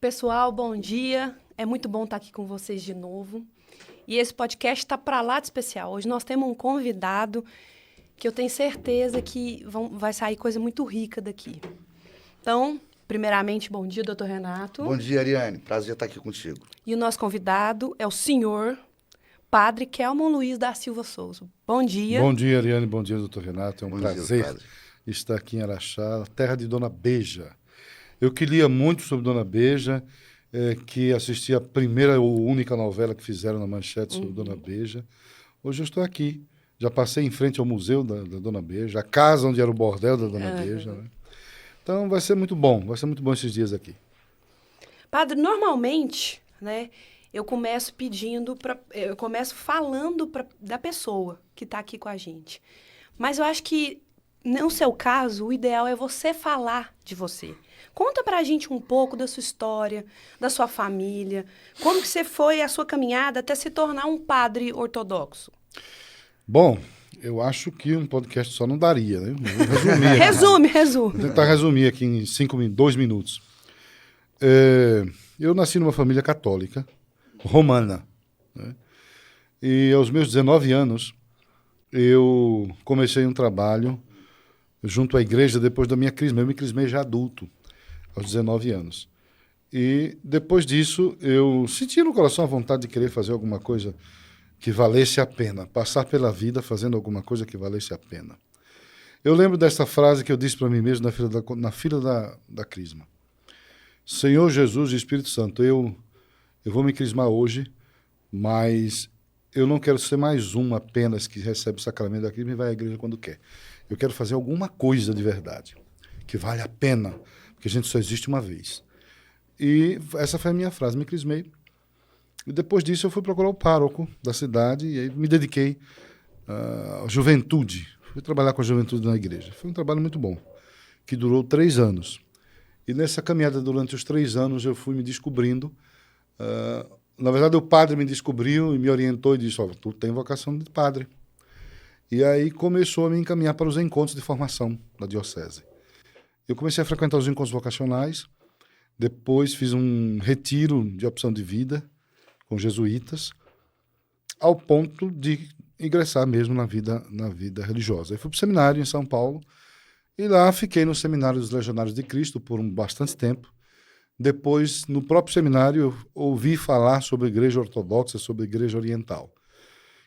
Pessoal, bom dia. É muito bom estar aqui com vocês de novo. E esse podcast está para lá de especial. Hoje nós temos um convidado que eu tenho certeza que vai sair coisa muito rica daqui. Então, primeiramente, bom dia, doutor Renato. Bom dia, Ariane. Prazer estar aqui contigo. E o nosso convidado é o senhor Padre Kelmon Luiz da Silva Souza. Bom dia. Bom dia, Ariane. Bom dia, doutor Renato. É um Bom prazer dia, estar aqui em Araxá, terra de Dona Beija. Eu que lia muito sobre Dona Beija, que assisti a primeira ou única novela que fizeram na Manchete sobre Dona Beija. Hoje eu estou aqui. Já passei em frente ao museu da Dona Beija, a casa onde era o bordel da Dona Beija. Né? Então vai ser muito bom esses dias aqui. Padre, normalmente, né, eu começo falando da pessoa que está aqui com a gente. Mas eu acho que, no seu caso, o ideal é você falar de você. Conta pra gente um pouco da sua história, da sua família, como que você foi a sua caminhada até se tornar um padre ortodoxo. Bom, eu acho que um podcast só não daria, né? Eu vou resumir. Resume. Vou tentar resumir aqui em 2 minutos. Eu nasci numa família católica, romana, né? E aos meus 19 anos, eu comecei um trabalho junto à igreja depois da minha crisma. Eu me crismei já adulto, aos 19 anos. E depois disso, eu senti no coração a vontade de querer fazer alguma coisa que valesse a pena, passar pela vida fazendo alguma coisa que valesse a pena. Eu lembro dessa frase que eu disse para mim mesmo na fila da crisma. Senhor Jesus e Espírito Santo, eu vou me crismar hoje, mas eu não quero ser mais um apenas que recebe o sacramento da crisma e vai à igreja quando quer. Eu quero fazer alguma coisa de verdade, que vale a pena, porque a gente só existe uma vez. E essa foi a minha frase, me crismei. E depois disso eu fui procurar o pároco da cidade e aí me dediquei à juventude. Fui trabalhar com a juventude na igreja. Foi um trabalho muito bom, que durou 3 anos. E nessa caminhada durante os 3 anos eu fui me descobrindo. Na verdade o padre me descobriu e me orientou e disse, tu tem vocação de padre. E aí começou a me encaminhar para os encontros de formação da diocese. Eu comecei a frequentar os encontros vocacionais, depois fiz um retiro de opção de vida com jesuítas, ao ponto de ingressar mesmo na vida religiosa. Eu fui para o seminário em São Paulo, e lá fiquei no Seminário dos Legionários de Cristo por bastante tempo. Depois, no próprio seminário, eu ouvi falar sobre a igreja ortodoxa, sobre a igreja oriental.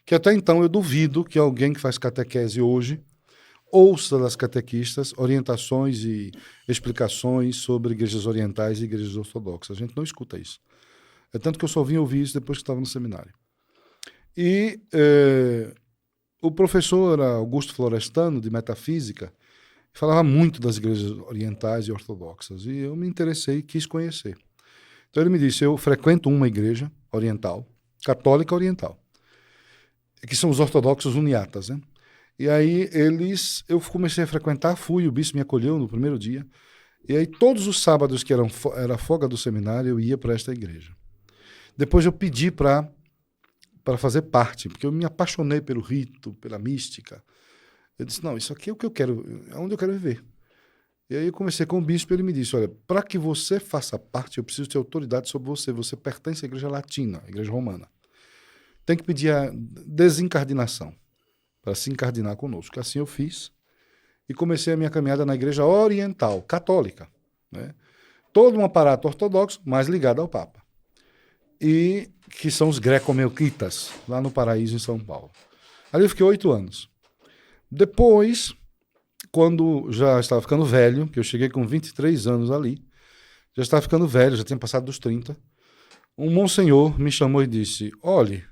Que até então eu duvido que alguém que faz catequese hoje ouça das catequistas orientações e explicações sobre igrejas orientais e igrejas ortodoxas. A gente não escuta isso. É tanto que eu só vim ouvir isso depois que estava no seminário. E o professor Augusto Florestano, de Metafísica, falava muito das igrejas orientais e ortodoxas. E eu me interessei e quis conhecer. Então ele me disse, eu frequento uma igreja oriental, católica oriental, que são os ortodoxos uniatas, né? E aí eu comecei a frequentar, o bispo me acolheu no primeiro dia, e aí todos os sábados que era folga do seminário, eu ia para esta igreja. Depois eu pedi para fazer parte, porque eu me apaixonei pelo rito, pela mística. Eu disse, não, isso aqui é o que eu quero, é onde eu quero viver. E aí eu conversei com o bispo e ele me disse, olha, para que você faça parte, eu preciso ter autoridade sobre você. Você pertence à igreja latina, à igreja romana. Tem que pedir a desencardinação para se encardinar conosco. Assim eu fiz e comecei a minha caminhada na igreja oriental, católica, né? Todo um aparato ortodoxo, mas ligado ao Papa. E que são os greco-melquitas, lá no Paraíso, em São Paulo. Ali eu fiquei 8 anos. Depois, quando já estava ficando velho, que eu cheguei com 23 anos ali, já estava ficando velho, já tinha passado dos 30, um monsenhor me chamou e disse, olhe,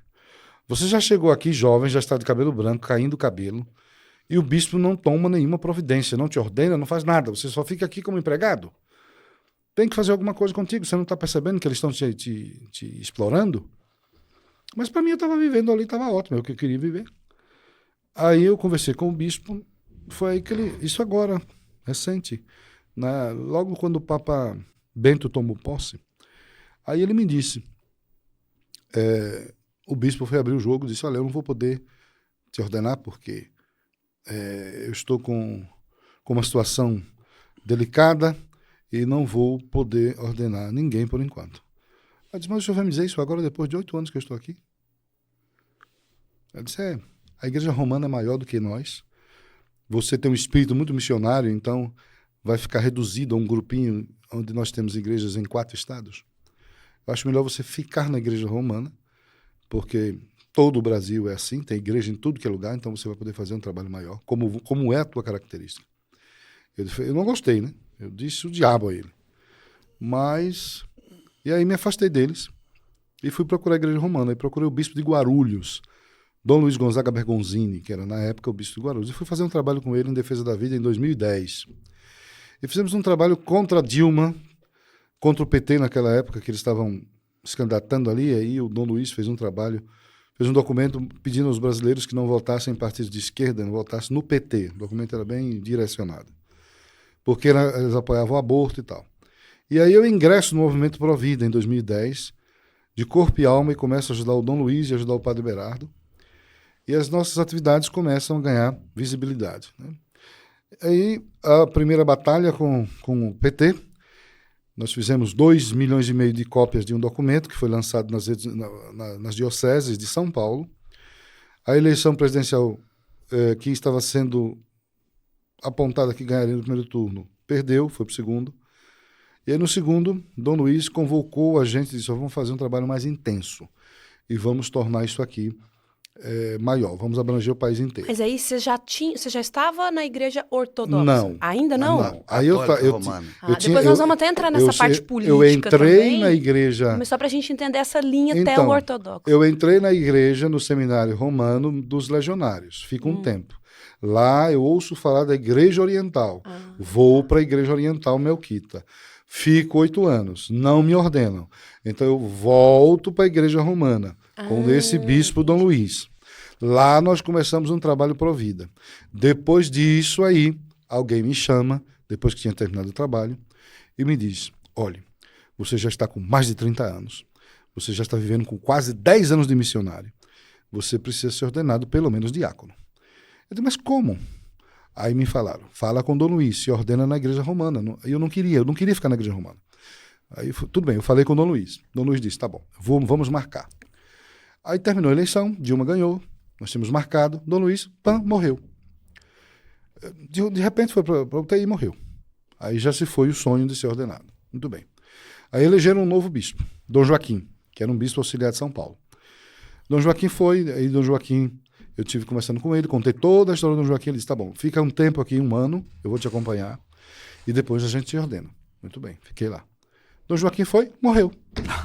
você já chegou aqui jovem, já está de cabelo branco, caindo o cabelo, e o bispo não toma nenhuma providência, não te ordena, não faz nada, você só fica aqui como empregado. Tem que fazer alguma coisa contigo, você não está percebendo que eles estão te explorando? Mas para mim eu estava vivendo ali, estava ótimo, é o que eu queria viver. Aí eu conversei com o bispo, foi aí que isso agora, recente, né, logo quando o Papa Bento tomou posse, aí ele me disse, o bispo foi abrir o jogo e disse, olha, eu não vou poder te ordenar porque eu estou com uma situação delicada e não vou poder ordenar ninguém por enquanto. Eu disse, mas o senhor vai me dizer isso agora, depois de 8 anos que eu estou aqui? Eu disse, a igreja romana é maior do que nós. Você tem um espírito muito missionário, então vai ficar reduzido a um grupinho onde nós temos igrejas em 4 estados. Eu acho melhor você ficar na igreja romana, porque todo o Brasil é assim, tem igreja em tudo que é lugar, então você vai poder fazer um trabalho maior, como é a tua característica. Eu não gostei, né? Eu disse o diabo a ele. Mas, e aí me afastei deles e fui procurar a igreja romana. E procurei o bispo de Guarulhos, Dom Luiz Gonzaga Bergonzini, que era na época o bispo de Guarulhos. E fui fazer um trabalho com ele em Defesa da Vida em 2010. E fizemos um trabalho contra a Dilma, contra o PT naquela época, que eles estavam se candidatando ali. E aí o Dom Luiz fez um trabalho, fez um documento pedindo aos brasileiros que não votassem em partidos de esquerda, não votassem no PT. O documento era bem direcionado, porque eles apoiavam o aborto e tal. E aí eu ingresso no Movimento Pro Vida em 2010, de corpo e alma, e começo a ajudar o Dom Luiz e ajudar o Padre Berardo. E as nossas atividades começam a ganhar visibilidade, né? Aí a primeira batalha com o PT, nós fizemos 2,5 milhões de cópias de um documento que foi lançado nas dioceses de São Paulo. A eleição presidencial que estava sendo apontada que ganharia no primeiro turno, perdeu, foi para o segundo. E aí no segundo, Dom Luiz convocou a gente e disse, vamos fazer um trabalho mais intenso e vamos tornar isso aqui maior, vamos abranger o país inteiro. Mas aí você já estava na igreja ortodoxa? Não. Ainda não? Não. Aí eu romana. Depois nós vamos até entrar nessa parte política eu entrei também, na igreja... mas só para a gente entender essa linha até Então, o ortodoxo. Eu entrei na igreja, no seminário romano dos legionários, fico um tempo. Lá eu ouço falar da igreja oriental, vou para a igreja oriental melquita. Fico 8 anos, não me ordenam. Então eu volto para a igreja romana, com esse bispo Dom Luiz. Lá nós começamos um trabalho pro vida. Depois disso aí, alguém me chama, depois que tinha terminado o trabalho, e me diz, olha, você já está com mais de 30 anos, você já está vivendo com quase 10 anos de missionário, você precisa ser ordenado pelo menos diácono. Eu disse, mas como? Aí me falaram, fala com Dom Luiz, se ordena na igreja romana. Eu não queria ficar na igreja romana. Aí, tudo bem, eu falei com Dom Luiz. Dom Luiz disse, tá bom, vamos marcar. Aí terminou a eleição, Dilma ganhou, nós tínhamos marcado, Dom Luiz, morreu. De repente foi para o UTI e morreu. Aí já se foi o sonho de ser ordenado. Muito bem. Aí elegeram um novo bispo, Dom Joaquim, que era um bispo auxiliar de São Paulo. Dom Joaquim foi, aí Dom Joaquim, eu tive conversando com ele, contei toda a história do Dom Joaquim, ele disse, tá bom, fica um tempo aqui, 1 ano, eu vou te acompanhar, e depois a gente te ordena. Muito bem, fiquei lá. Dom Joaquim foi, morreu,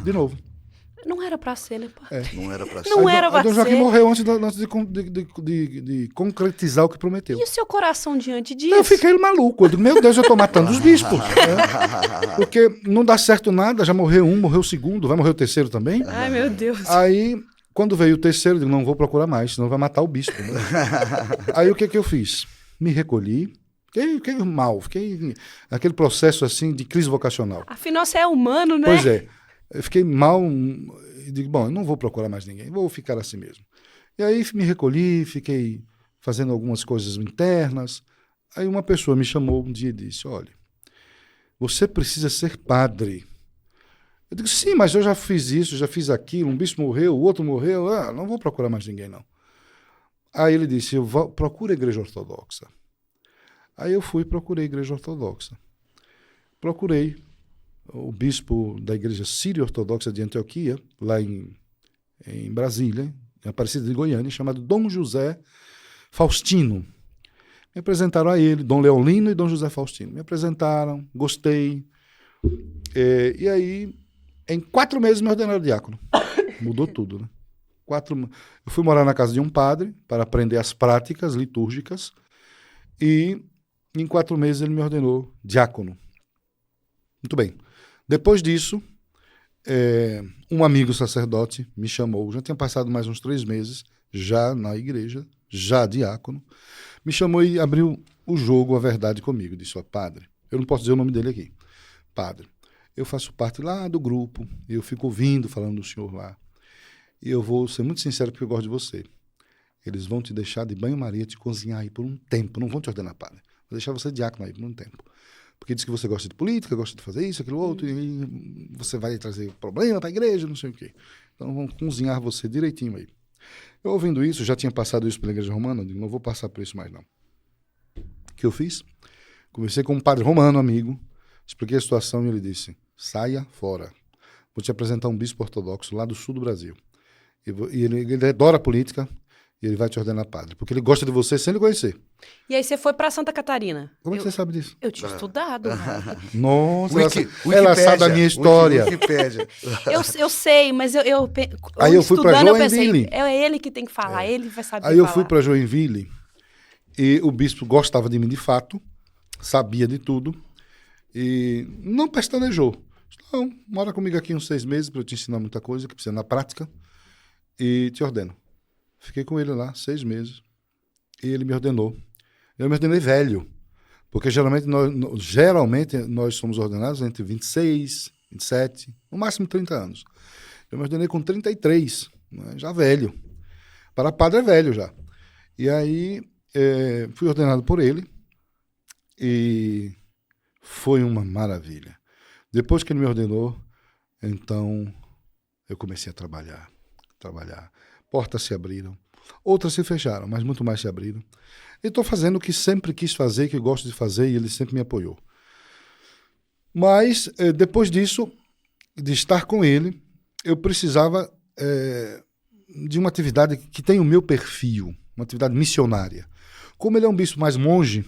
de novo. Não era para ser, né? Não era para ser. Não era para ser. Dom Joaquim morreu antes de concretizar o que prometeu. E o seu coração diante disso? Eu fiquei maluco. Eu digo, meu Deus, eu estou matando os bispos. Né? Porque não dá certo nada, já morreu um, morreu o segundo, vai morrer o terceiro também. Ai, meu Deus. Aí, quando veio o terceiro, eu digo, não vou procurar mais, senão vai matar o bispo. Né? Aí o que eu fiz? Me recolhi, fiquei mal, fiquei naquele processo assim de crise vocacional. Afinal, você é humano, né? Pois é. Eu fiquei mal e digo, bom, eu não vou procurar mais ninguém, vou ficar assim mesmo. E aí me recolhi, fiquei fazendo algumas coisas internas. Aí uma pessoa me chamou um dia e disse, olha, você precisa ser padre. Eu digo, sim, mas eu já fiz isso, já fiz aquilo, um bispo morreu, o outro morreu, não vou procurar mais ninguém, não. Aí ele disse, procura a igreja ortodoxa. Aí eu fui e procurei a igreja ortodoxa. Procurei o bispo da igreja sírio-ortodoxa de Antioquia, lá em Brasília, em Aparecida de Goiânia, chamado Dom José Faustino. Me apresentaram a ele, Dom Leolino e Dom José Faustino. Me apresentaram, gostei. E aí, em 4 meses, me ordenaram diácono. Mudou tudo, né? Eu fui morar na casa de um padre para aprender as práticas litúrgicas e em 4 meses ele me ordenou diácono. Muito bem. Depois disso, um amigo sacerdote me chamou, já tinha passado mais uns 3 meses, já na igreja, já diácono, me chamou e abriu o jogo, a verdade comigo. Disse, padre, eu não posso dizer o nome dele aqui. Padre, eu faço parte lá do grupo, eu fico ouvindo, falando do senhor lá, e eu vou ser muito sincero porque eu gosto de você. Eles vão te deixar de banho-maria, te cozinhar aí por um tempo, não vão te ordenar padre, vou deixar você diácono aí por um tempo. Porque diz que você gosta de política, gosta de fazer isso, aquilo outro, e você vai trazer problema para a igreja, não sei o quê. Então vão cozinhar você direitinho aí. Eu ouvindo isso, já tinha passado isso pela igreja romana, eu digo, não vou passar por isso mais não. O que eu fiz? Conversei com um padre romano, amigo, expliquei a situação e ele disse, saia fora. Vou te apresentar um bispo ortodoxo lá do sul do Brasil. E ele adora política e ele vai te ordenar padre, porque ele gosta de você sem lhe conhecer. E aí você foi pra Santa Catarina. Como é que você sabe disso? Eu tinha estudado. Nossa, Wikipédia, ela sabe da minha história. Wikipédia. Eu sei, mas Aí eu fui pra estudando, eu pensei, Joinville. é ele que tem que falar, ele vai saber Aí eu falar. fui para Joinville e o bispo gostava de mim de fato, sabia de tudo e não pestanejou. Não, mora comigo aqui uns 6 meses para eu te ensinar muita coisa que precisa na prática e te ordeno. Fiquei com ele lá 6 meses e ele me ordenou. Eu me ordenei velho, porque geralmente nós somos ordenados entre 26, 27, no máximo 30 anos. Eu me ordenei com 33, né, já velho. Para padre é velho já. E aí fui ordenado por ele e foi uma maravilha. Depois que ele me ordenou, então eu comecei a trabalhar. Portas se abriram, outras se fecharam, mas muito mais se abriram. E estou fazendo o que sempre quis fazer, que gosto de fazer, e ele sempre me apoiou. Mas, depois disso, de estar com ele, eu precisava de uma atividade que tem o meu perfil, uma atividade missionária. Como ele é um bispo mais monge,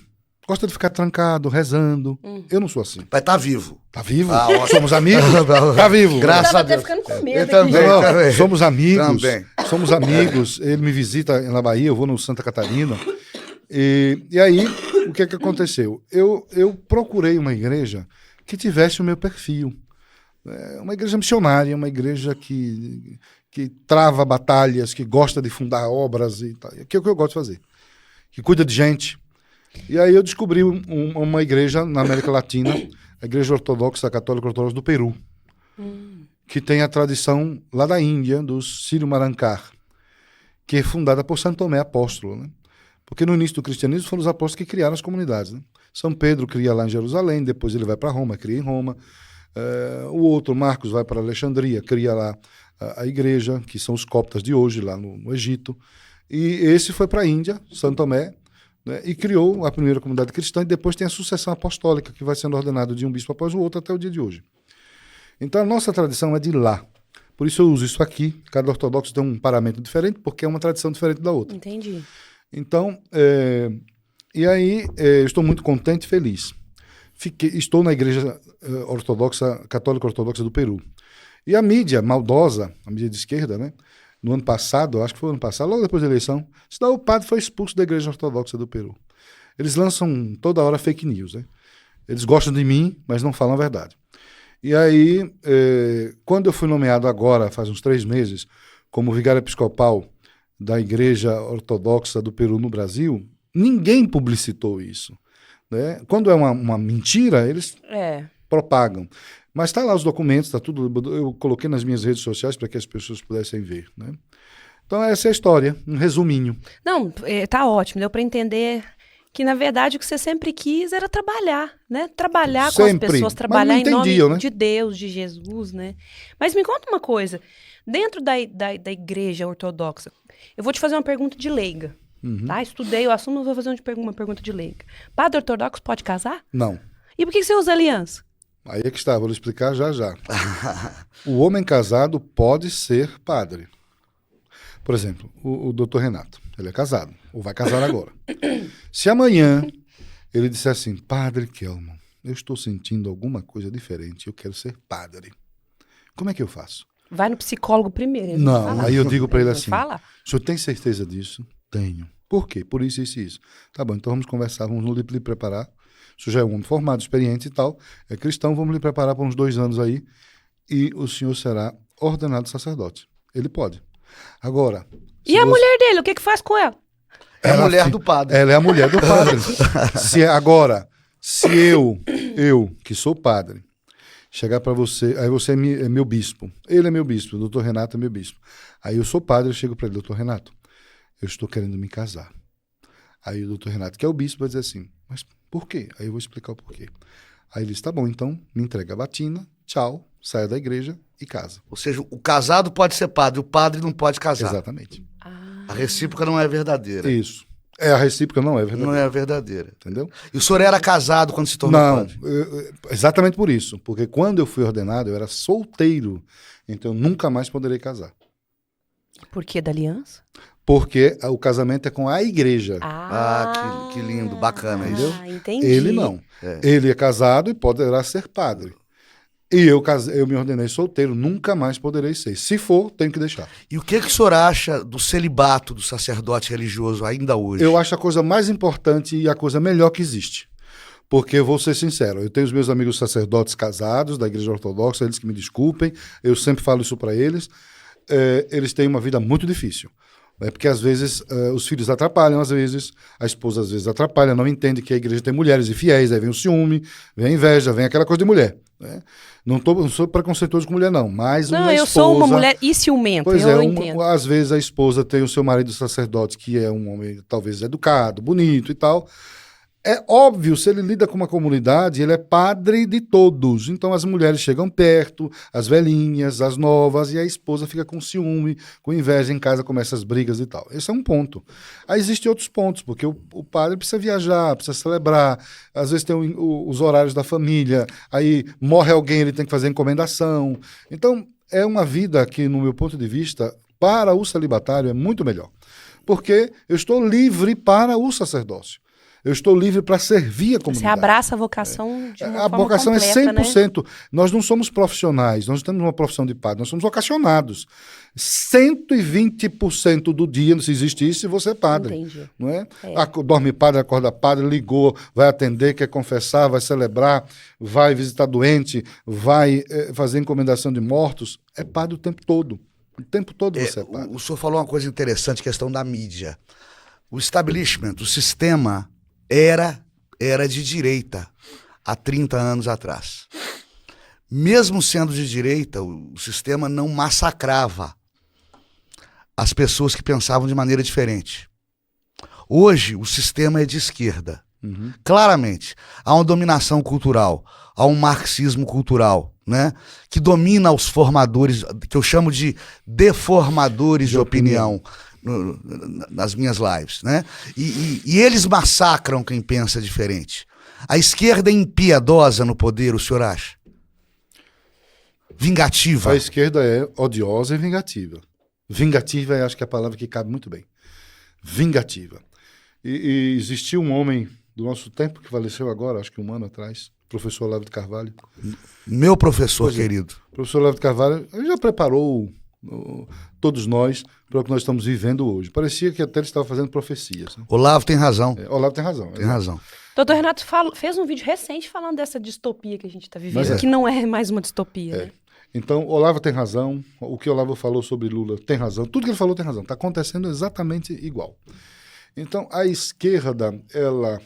gosta de ficar trancado, rezando. Eu não sou assim. Mas tá vivo. Tá vivo? Ótimo. Somos amigos? Tá vivo. Graças a até Deus. ficando com medo Eu aqui. também, Não, também. somos amigos. Também. Somos amigos. Ele me visita na Bahia, eu vou no Santa Catarina. E aí, o que é que aconteceu? Eu procurei uma igreja que tivesse o meu perfil. Uma igreja missionária, uma igreja que trava batalhas, que gosta de fundar obras e tal. Que é o que eu gosto de fazer. Que cuida de gente. E aí eu descobri uma igreja na América Latina, a Igreja Ortodoxa, Católica Ortodoxa do Peru, que tem a tradição lá da Índia, dos Sírio-Marancár, que é fundada por Santo Tomé Apóstolo, né? Porque no início do cristianismo foram os apóstolos que criaram as comunidades, né? São Pedro cria lá em Jerusalém, depois ele vai para Roma, cria em Roma. O outro, Marcos, vai para Alexandria, cria lá a igreja, que são os coptas de hoje, lá no Egito. E esse foi para a Índia, Santo Tomé, né, e criou a primeira comunidade cristã, e depois tem a sucessão apostólica, que vai sendo ordenado de um bispo após o outro até o dia de hoje. Então a nossa tradição é de lá. Por isso eu uso isso aqui. Cada ortodoxo tem um paramento diferente, porque é uma tradição diferente da outra. Entendi. Então, e aí eu estou muito contente e feliz. Estou na igreja ortodoxa, católica ortodoxa do Peru. E a mídia maldosa, a mídia de esquerda, né? No ano passado, acho que foi ano passado, logo depois da eleição, o padre foi expulso da igreja ortodoxa do Peru. Eles lançam toda hora fake news, né? Eles gostam de mim, mas não falam a verdade. E aí, quando eu fui nomeado agora, faz uns 3 meses, como vigário episcopal da igreja ortodoxa do Peru no Brasil, ninguém publicitou isso, né? Quando é uma mentira, eles propagam. Mas está lá os documentos, está tudo. Eu coloquei nas minhas redes sociais para que as pessoas pudessem ver, né? Então essa é a história, um resuminho. Não, tá ótimo, deu para entender que, na verdade, o que você sempre quis era trabalhar, né? Trabalhar com as pessoas, trabalhar em nome de Deus, de Jesus, né? Mas me conta uma coisa, dentro da igreja ortodoxa, eu vou te fazer uma pergunta de leiga, tá? Estudei o assunto, mas vou fazer uma pergunta de leiga. Padre ortodoxo pode casar? Não. E por que você usa aliança? Aí é que está, vou lhe explicar já já. O homem casado pode ser padre. Por exemplo, o doutor Renato, ele é casado, ou vai casar agora. Se amanhã ele disser assim, Padre Kelman, eu estou sentindo alguma coisa diferente, eu quero ser padre. Como é que eu faço? Vai no psicólogo primeiro. Não, aí eu digo para ele assim, fala. o senhor tem certeza disso? Tenho. Por quê? Por isso, isso e isso. Tá bom, então vamos conversar, vamos lhe preparar. O senhor já é um homem formado, experiente e tal, é cristão, vamos lhe preparar por uns 2 anos aí e o senhor será ordenado sacerdote. Ele pode. Agora... E a mulher dele, o que faz com ela? É a mulher do padre. Ela é a mulher do padre. Se eu, que sou padre, chegar para você, aí você é meu bispo, ele é meu bispo, o doutor Renato é meu bispo. Aí eu sou padre, eu chego para ele, doutor Renato, eu estou querendo me casar. Aí o doutor Renato, que é o bispo, vai dizer assim, mas por quê? Aí eu vou explicar o porquê. Aí ele disse, tá bom, então me entrega a batina, tchau, saia da igreja e casa. Ou seja, o casado pode ser padre, o padre não pode casar. Exatamente. A recíproca não é verdadeira. Isso. A recíproca não é verdade. Não é verdadeira. Entendeu? E o senhor era casado quando se tornou Não, padre? exatamente por isso. Porque quando eu fui ordenado, eu era solteiro. Então eu nunca mais poderei casar. Por que da aliança? Porque o casamento é com a igreja. Que lindo, bacana isso. Entendi. Ele não. Ele é casado e poderá ser padre. E eu me ordenei solteiro, nunca mais poderei ser. Se for, tenho que deixar. E o que o senhor acha do celibato do sacerdote religioso ainda hoje? Eu acho a coisa mais importante e a coisa melhor que existe. Porque, vou ser sincero, eu tenho os meus amigos sacerdotes casados da Igreja Ortodoxa, eles que me desculpem, eu sempre falo isso para eles. Eles têm uma vida muito difícil. Porque às vezes os filhos atrapalham, às vezes a esposa às vezes atrapalha, não entende que a igreja tem mulheres infiéis, aí vem o ciúme, vem a inveja, vem aquela coisa de mulher. Né? Não sou preconceituoso com mulher não, mas uma esposa... eu sou uma mulher e ciumenta, pois eu entendo. Às vezes a esposa tem o seu marido sacerdote, que é um homem talvez educado, bonito e tal. É óbvio, se ele lida com uma comunidade, ele é padre de todos. Então as mulheres chegam perto, as velhinhas, as novas, e a esposa fica com ciúme, com inveja em casa, começa as brigas e tal. Esse é um ponto. Aí existem outros pontos, porque o padre precisa viajar, precisa celebrar, às vezes tem os horários da família, aí morre alguém, ele tem que fazer encomendação. Então é uma vida que, no meu ponto de vista, para o celibatário é muito melhor. Porque eu estou livre para o sacerdócio. Eu estou livre para servir a comunidade. Você abraça a vocação de uma A forma vocação completa, é 100%. Né? Nós não somos profissionais, nós não temos uma profissão de padre, nós somos vocacionados. 120% do dia, se existe isso, você é padre. Entendi. Não é? Dorme padre, acorda padre, ligou, vai atender, quer confessar, vai celebrar, vai visitar doente, vai fazer encomendação de mortos. É padre o tempo todo. O tempo todo você é padre. O senhor falou uma coisa interessante, questão da mídia. O establishment, o sistema... Era de direita há 30 anos atrás. Mesmo sendo de direita, o sistema não massacrava as pessoas que pensavam de maneira diferente. Hoje, o sistema é de esquerda. Uhum. Claramente, há uma dominação cultural, há um marxismo cultural, né, que domina os formadores, que eu chamo de deformadores de opinião. Nas minhas lives, né? E eles massacram quem pensa diferente. A esquerda é impiedosa no poder, o senhor acha? Vingativa. A esquerda é odiosa e vingativa. Vingativa acho que é a palavra que cabe muito bem. Vingativa. E existiu um homem do nosso tempo que faleceu agora, acho que 1 ano atrás, professor Olavo de Carvalho. Meu professor querido. O professor Olavo de Carvalho já preparou todos nós para o que nós estamos vivendo hoje. Parecia que até ele estava fazendo profecias. Né? Olavo tem razão. Olavo tem razão. Tem razão. Doutor Renato fez um vídeo recente falando dessa distopia que a gente está vivendo, que não é mais uma distopia. Né? Então, Olavo tem razão. O que Olavo falou sobre Lula tem razão. Tudo que ele falou tem razão. Está acontecendo exatamente igual. Então, a esquerda, ela,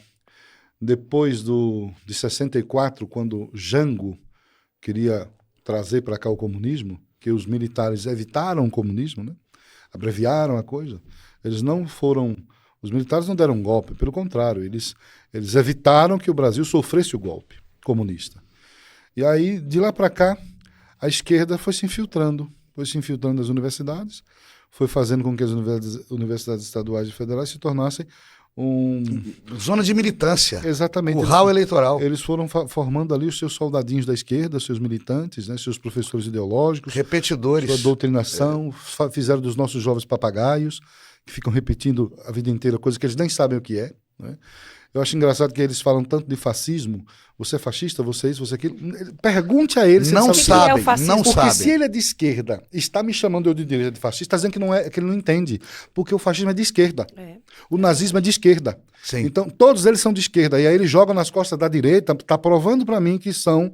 depois de 64, quando Jango queria trazer para cá o comunismo, que os militares evitaram o comunismo, né? Abreviaram a coisa. Eles não foram... Os militares não deram um golpe, pelo contrário, eles evitaram que o Brasil sofresse o golpe comunista. E aí, de lá para cá, a esquerda foi se infiltrando nas universidades, foi fazendo com que as universidades estaduais e federais se tornassem zona de militância. Exatamente. Curral eleitoral. Eles foram formando ali os seus soldadinhos da esquerda, seus militantes, né, seus professores ideológicos. Repetidores. Sua doutrinação. Fizeram dos nossos jovens papagaios, que ficam repetindo a vida inteira coisas que eles nem sabem o que é. Né? Eu acho engraçado que eles falam tanto de fascismo. Você é fascista, você é isso, você é aquilo. Pergunte a eles se não eles sabem. Porque se ele é de esquerda, está me chamando eu de direita de fascista, está dizendo que, não é, que ele não entende. Porque o fascismo é de esquerda. O nazismo é de esquerda. Sim. Então, todos eles são de esquerda. E aí eles jogam nas costas da direita, está provando para mim que são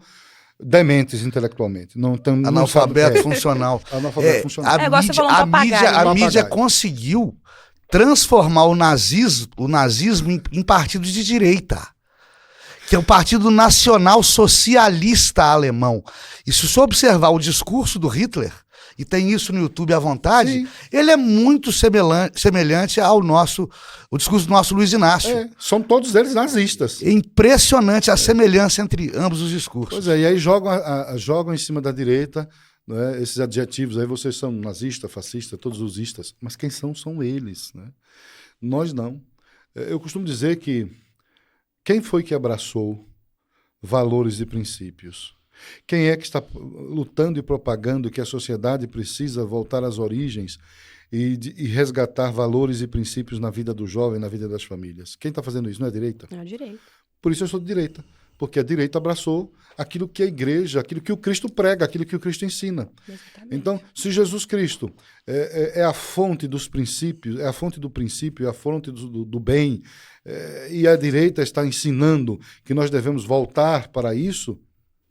dementes intelectualmente. Analfabeto funcional. Analfabeto funcional. A mídia conseguiu transformar o nazismo em partido de direita. que é o Partido Nacional Socialista Alemão. E se você observar o discurso do Hitler, e tem isso no YouTube à vontade, Sim. ele é muito semelhante ao o discurso do nosso Luiz Inácio. São todos eles nazistas. É impressionante a semelhança entre ambos os discursos. Pois é, e aí jogam em cima da direita, né, esses adjetivos aí, vocês são nazista, fascista, todos os istas, mas quem são eles, né? Nós não. Eu costumo dizer que quem foi que abraçou valores e princípios? Quem é que está lutando e propagando que a sociedade precisa voltar às origens e resgatar valores e princípios na vida do jovem, na vida das famílias? Quem está fazendo isso? Não é a direita? É a direita. Por isso eu sou de direita. Porque a direita abraçou aquilo que a igreja, aquilo que o Cristo prega, aquilo que o Cristo ensina. Exatamente. Então, se Jesus Cristo é a fonte dos princípios, é a fonte do princípio, é a fonte do bem, e a direita está ensinando que nós devemos voltar para isso,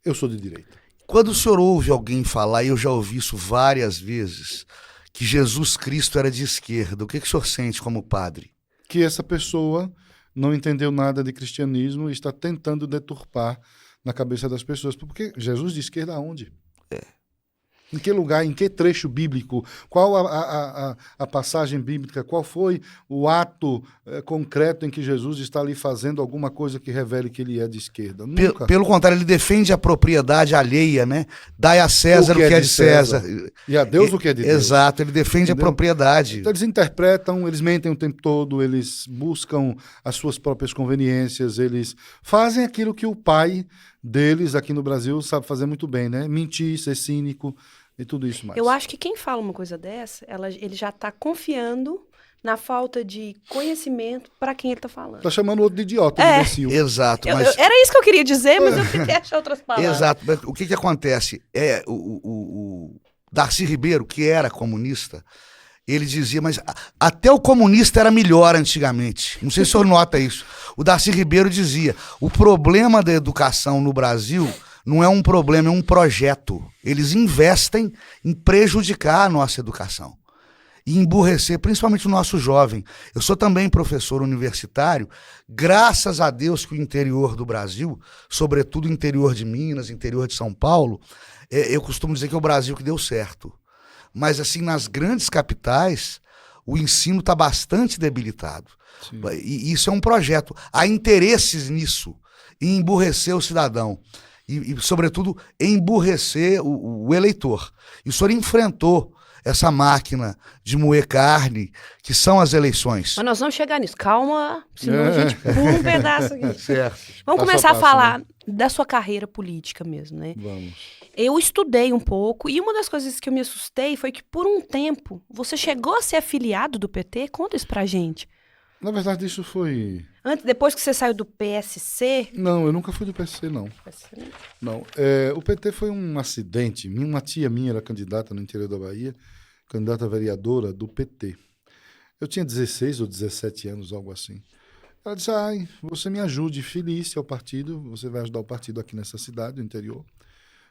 eu sou de direita. Quando o senhor ouve alguém falar, e eu já ouvi isso várias vezes, que Jesus Cristo era de esquerda, o que o senhor sente como padre? Que essa pessoa não entendeu nada de cristianismo e está tentando deturpar na cabeça das pessoas. Porque Jesus de esquerda aonde? Em que lugar, em que trecho bíblico? Qual a passagem bíblica? Qual foi o ato concreto em que Jesus está ali fazendo alguma coisa que revele que ele é de esquerda? Nunca. Pelo contrário, ele defende a propriedade alheia, né? Dai a César o que é de César. E a Deus o que é de Deus. Exato, ele defende Entendeu? a propriedade. Então eles interpretam, eles mentem o tempo todo, eles buscam as suas próprias conveniências, eles fazem aquilo que o pai deles aqui no Brasil sabe fazer muito bem, né? Mentir, ser cínico e tudo isso mais. Eu acho que quem fala uma coisa dessa, ele já está confiando na falta de conhecimento para quem ele está falando. Tá chamando o outro de idiota, de imbecil. Exato, mas... Era isso que eu queria dizer, mas eu tentei achar outras palavras. Exato, mas o que acontece? O Darcy Ribeiro, que era comunista, ele dizia, mas até o comunista era melhor antigamente. Não sei se o senhor nota isso. O Darcy Ribeiro dizia, o problema da educação no Brasil não é um problema, é um projeto. Eles investem em prejudicar a nossa educação e emburrecer, principalmente o nosso jovem. Eu sou também professor universitário, graças a Deus que o interior do Brasil, sobretudo o interior de Minas, interior de São Paulo, eu costumo dizer que é o Brasil que deu certo. Mas, assim, nas grandes capitais, o ensino está bastante debilitado. Sim. E isso é um projeto. Há interesses nisso, em emburrecer o cidadão. E sobretudo, emburrecer o eleitor. E o senhor enfrentou essa máquina de moer carne, que são as eleições. Mas nós vamos chegar nisso. Calma, senão a gente pula um pedaço aqui. Certo. Vamos começar a falar, né, da sua carreira política mesmo, né? Vamos. Eu estudei um pouco e uma das coisas que eu me assustei foi que por um tempo você chegou a ser afiliado do PT? Conta isso pra gente. Na verdade, isso foi... Depois que você saiu do PSC... Não, eu nunca fui do PSC, não. Não. O PT foi um acidente. Uma tia minha era candidata no interior da Bahia, candidata a vereadora do PT. Eu tinha 16 ou 17 anos, algo assim. Ela disse, você me ajude, filie-se ao partido, você vai ajudar o partido aqui nessa cidade, no interior,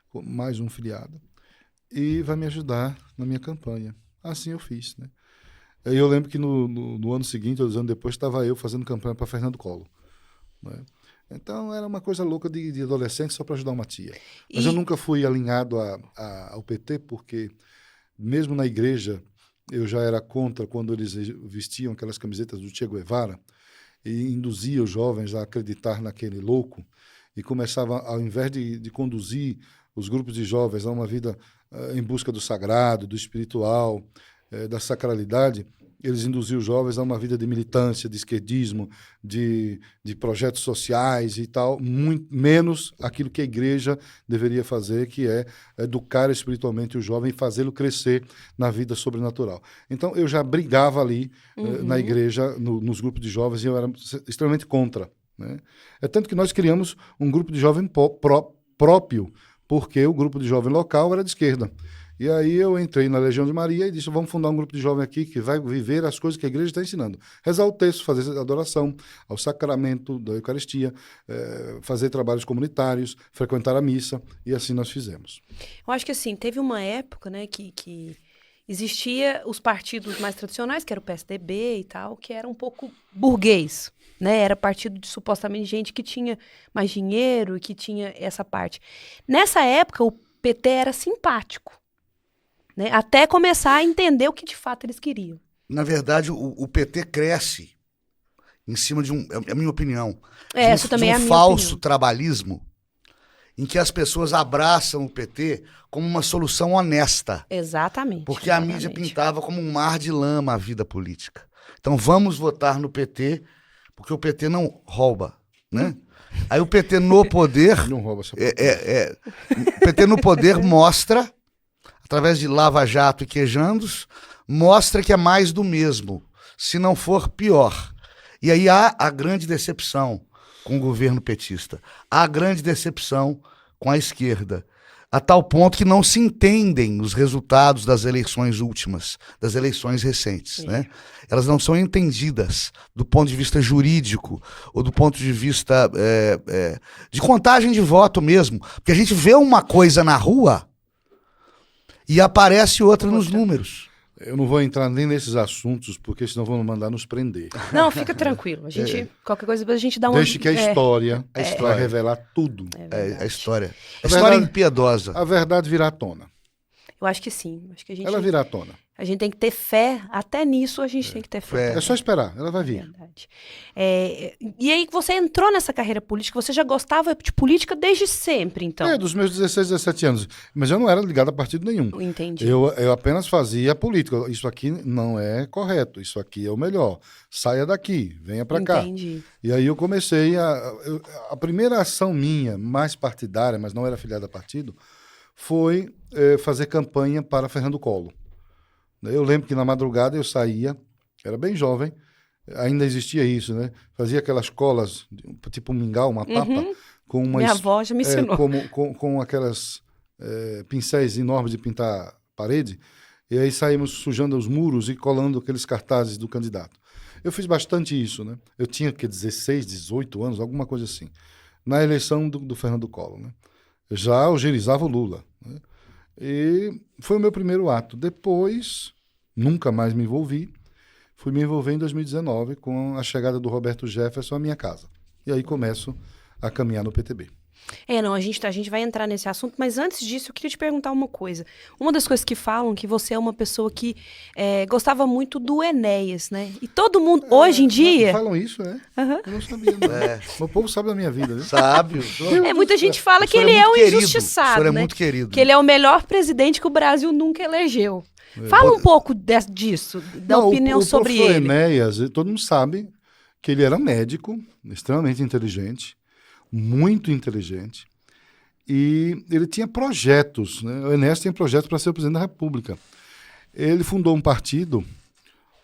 com mais um filiado, e vai me ajudar na minha campanha. Assim eu fiz, né? Aí eu lembro que no ano seguinte, ou 2 anos depois, estava eu fazendo campanha para Fernando Collor, né? Então era uma coisa louca de adolescente só para ajudar uma tia. Mas eu nunca fui alinhado ao PT, porque mesmo na igreja eu já era contra quando eles vestiam aquelas camisetas do Che Guevara e induzia os jovens a acreditar naquele louco e começava, ao invés de conduzir os grupos de jovens a uma vida em busca do sagrado, do espiritual, da sacralidade, eles induziam os jovens a uma vida de militância, de esquerdismo, de projetos sociais e tal, muito menos aquilo que a igreja deveria fazer, que é educar espiritualmente o jovem e fazê-lo crescer na vida sobrenatural. Então, eu já brigava ali na igreja, nos grupos de jovens, e eu era extremamente contra, né? É tanto que nós criamos um grupo de jovem próprio, porque o grupo de jovem local era de esquerda. E aí eu entrei na Legião de Maria e disse, vamos fundar um grupo de jovem aqui que vai viver as coisas que a igreja está ensinando. Rezar o texto, fazer adoração ao sacramento da Eucaristia, fazer trabalhos comunitários, frequentar a missa, e assim nós fizemos. Eu acho que assim, teve uma época, né, que existia os partidos mais tradicionais, que era o PSDB e tal, que era um pouco burguês, né? Era partido de supostamente gente que tinha mais dinheiro e que tinha essa parte. Nessa época, o PT era simpático, né? Até começar a entender o que de fato eles queriam. Na verdade, o PT cresce em cima de é a minha opinião, Essa também é a minha falso opinião. trabalhismo em que as pessoas abraçam o PT como uma solução honesta. Exatamente. Porque a mídia pintava como um mar de lama a vida política. Então vamos votar no PT, porque o PT não rouba, né? Aí o PT no poder, Não rouba essa o PT no poder mostra, através de Lava Jato e quejandos, mostra que é mais do mesmo, se não for pior. E aí há a grande decepção com o governo petista, há a grande decepção com a esquerda, a tal ponto que não se entendem os resultados das eleições últimas, das eleições recentes, né? Elas não são entendidas do ponto de vista jurídico ou do ponto de vista de contagem de voto mesmo, porque a gente vê uma coisa na rua e aparece outra nos números. Eu não vou entrar nem nesses assuntos, porque senão vão mandar nos prender. Não, fica tranquilo. A gente, qualquer coisa, depois a gente dá uma... Deixe que a história história vai revelar tudo. É a história. A A história verdade- impiedosa. A verdade virá à tona. Eu acho que sim. Acho que Ela virá à tona. a gente tem que ter fé. Até nisso a gente tem que ter fé. É só esperar, ela vai vir. Verdade. E aí você entrou nessa carreira política, você já gostava de política desde sempre, então? Dos meus 16, 17 anos. Mas eu não era ligado a partido nenhum. Entendi. Eu apenas fazia política. Isso aqui não é correto, isso aqui é o melhor. Saia daqui, venha para cá. Entendi. E aí eu comecei a primeira ação minha, mais partidária, mas não era filiada a partido, foi fazer campanha para Fernando Collor. Eu lembro que na madrugada eu saía, era bem jovem, ainda existia isso, né? Fazia aquelas colas, tipo um mingau, uma papa, com uma Minha avó já me ensinou. com aquelas pincéis enormes de pintar parede, e aí saímos sujando os muros e colando aqueles cartazes do candidato. Eu fiz bastante isso, né? Eu tinha 16, 18 anos, alguma coisa assim, na eleição do Fernando Collor, né? Já algerizava o Lula, né? E foi o meu primeiro ato. Depois, nunca mais me envolvi. Fui me envolver em 2019 com a chegada do Roberto Jefferson à minha casa. E aí começo a caminhar no PTB. Não, a gente vai entrar nesse assunto, mas antes disso eu queria te perguntar uma coisa. Uma das coisas que falam que você é uma pessoa que gostava muito do Enéas, né? E todo mundo, hoje em dia... Falam isso, é? Aham. Eu não sabia, não. O povo sabe da minha vida, né? Sabe? Muita gente fala que O senhor ele é muito um querido. injustiçado, O senhor é né? muito querido. Que ele é o melhor presidente que o Brasil nunca elegeu. Fala um pouco disso, da Não, opinião sobre o professor ele. Enéas, todo mundo sabe que ele era médico, extremamente inteligente, muito inteligente, e ele tinha projetos, né? O Enéas tinha projetos para ser o presidente da República. Ele fundou um partido,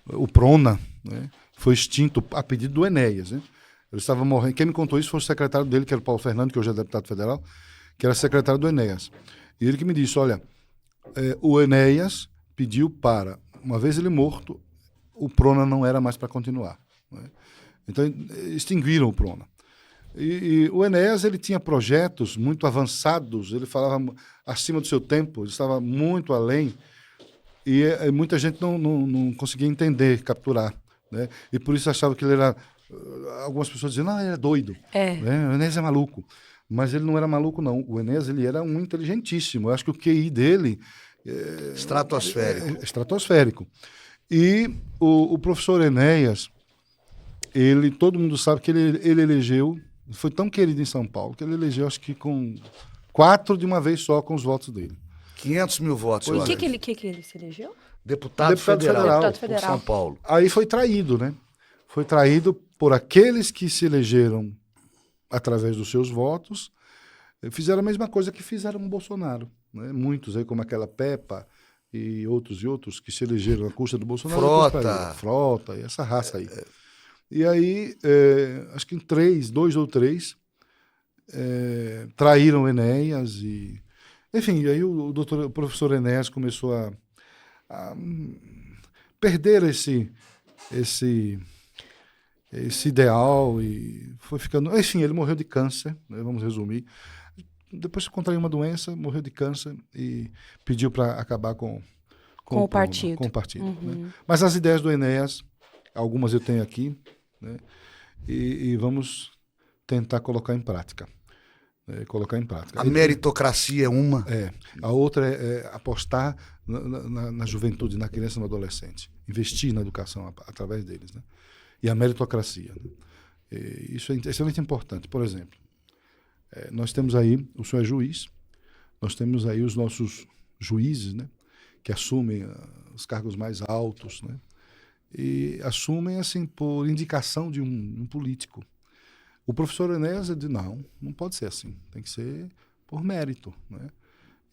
o PRONA, né? Foi extinto a pedido do Enéas, né? Ele estava morrendo. Quem me contou isso foi o secretário dele, que era o Paulo Fernando, que hoje é deputado federal, que era secretário do Enéas. E ele que me disse, olha, o Enéas pediu para, uma vez ele morto, o PRONA não era mais para continuar, né? Então, extinguiram o PRONA. E o Enéas, ele tinha projetos muito avançados, ele falava acima do seu tempo, ele estava muito além, e muita gente não conseguia entender, capturar, né? E por isso achava que ele era... Algumas pessoas diziam, ele é doido, né? O Enéas é maluco. Mas ele não era maluco, não. O Enéas, ele era um inteligentíssimo. Eu acho que o QI dele... Estratosférico. Estratosférico. E o professor Enéas, todo mundo sabe que ele elegeu, foi tão querido em São Paulo, que ele elegeu, acho que com 4 de uma vez só com os votos dele. 500 mil votos. O eu que acho. que ele se elegeu? Deputado federal Deputado por federal. São Paulo. Aí foi traído, né? Foi traído por aqueles que se elegeram através dos seus votos, fizeram a mesma coisa que fizeram com o Bolsonaro, né? Muitos aí, como aquela Peppa e outros que se elegeram à custa do Bolsonaro. Frota, e essa raça aí. E aí, acho que em 2 ou 3, traíram o Enéas e... Enfim, aí o professor Enéas começou a perder esse ideal e foi ficando... Enfim, ele morreu de câncer, né? Vamos resumir. Depois contraiu uma doença, morreu de câncer e pediu para acabar com Com o partido. Com o partido, né? Mas as ideias do Enéas, algumas eu tenho aqui, né? E vamos tentar colocar em prática. Colocar em prática. A meritocracia é uma. A outra é apostar na juventude, na criança e no adolescente. Investir na educação através deles, né? E a meritocracia, né? Isso é extremamente importante. Por exemplo, nós temos aí, o senhor é juiz, nós temos aí os nossos juízes, né? Que assumem os cargos mais altos, né? E assumem assim por indicação de um político. O professor Enéas disse, não pode ser assim, tem que ser por mérito, né?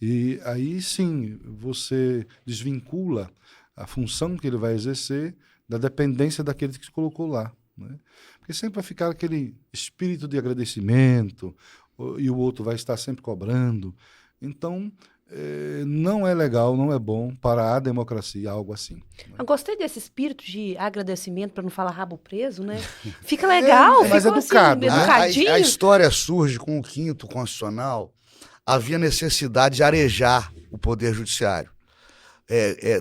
E aí sim, você desvincula a função que ele vai exercer da dependência daquele que se colocou lá, né? Porque sempre vai ficar aquele espírito de agradecimento, e o outro vai estar sempre cobrando. Então, não é legal, não é bom para a democracia, algo assim, né? Eu gostei desse espírito de agradecimento, para não falar rabo preso, né? Fica legal, mas ficou educado, assim, né? educadinho. A história surge com o Quinto Constitucional. Havia necessidade de arejar o Poder Judiciário,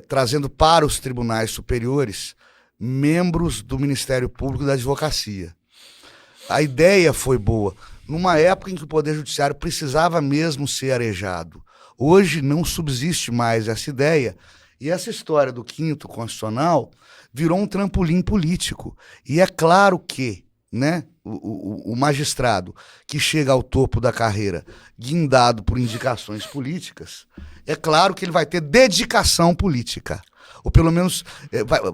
trazendo para os tribunais superiores membros do Ministério Público e da Advocacia. A ideia foi boa, numa época em que o Poder Judiciário precisava mesmo ser arejado. Hoje não subsiste mais essa ideia, e essa história do Quinto Constitucional virou um trampolim político. E é claro que, né, o magistrado que chega ao topo da carreira guindado por indicações políticas, é claro que ele vai ter dedicação política. Ou pelo menos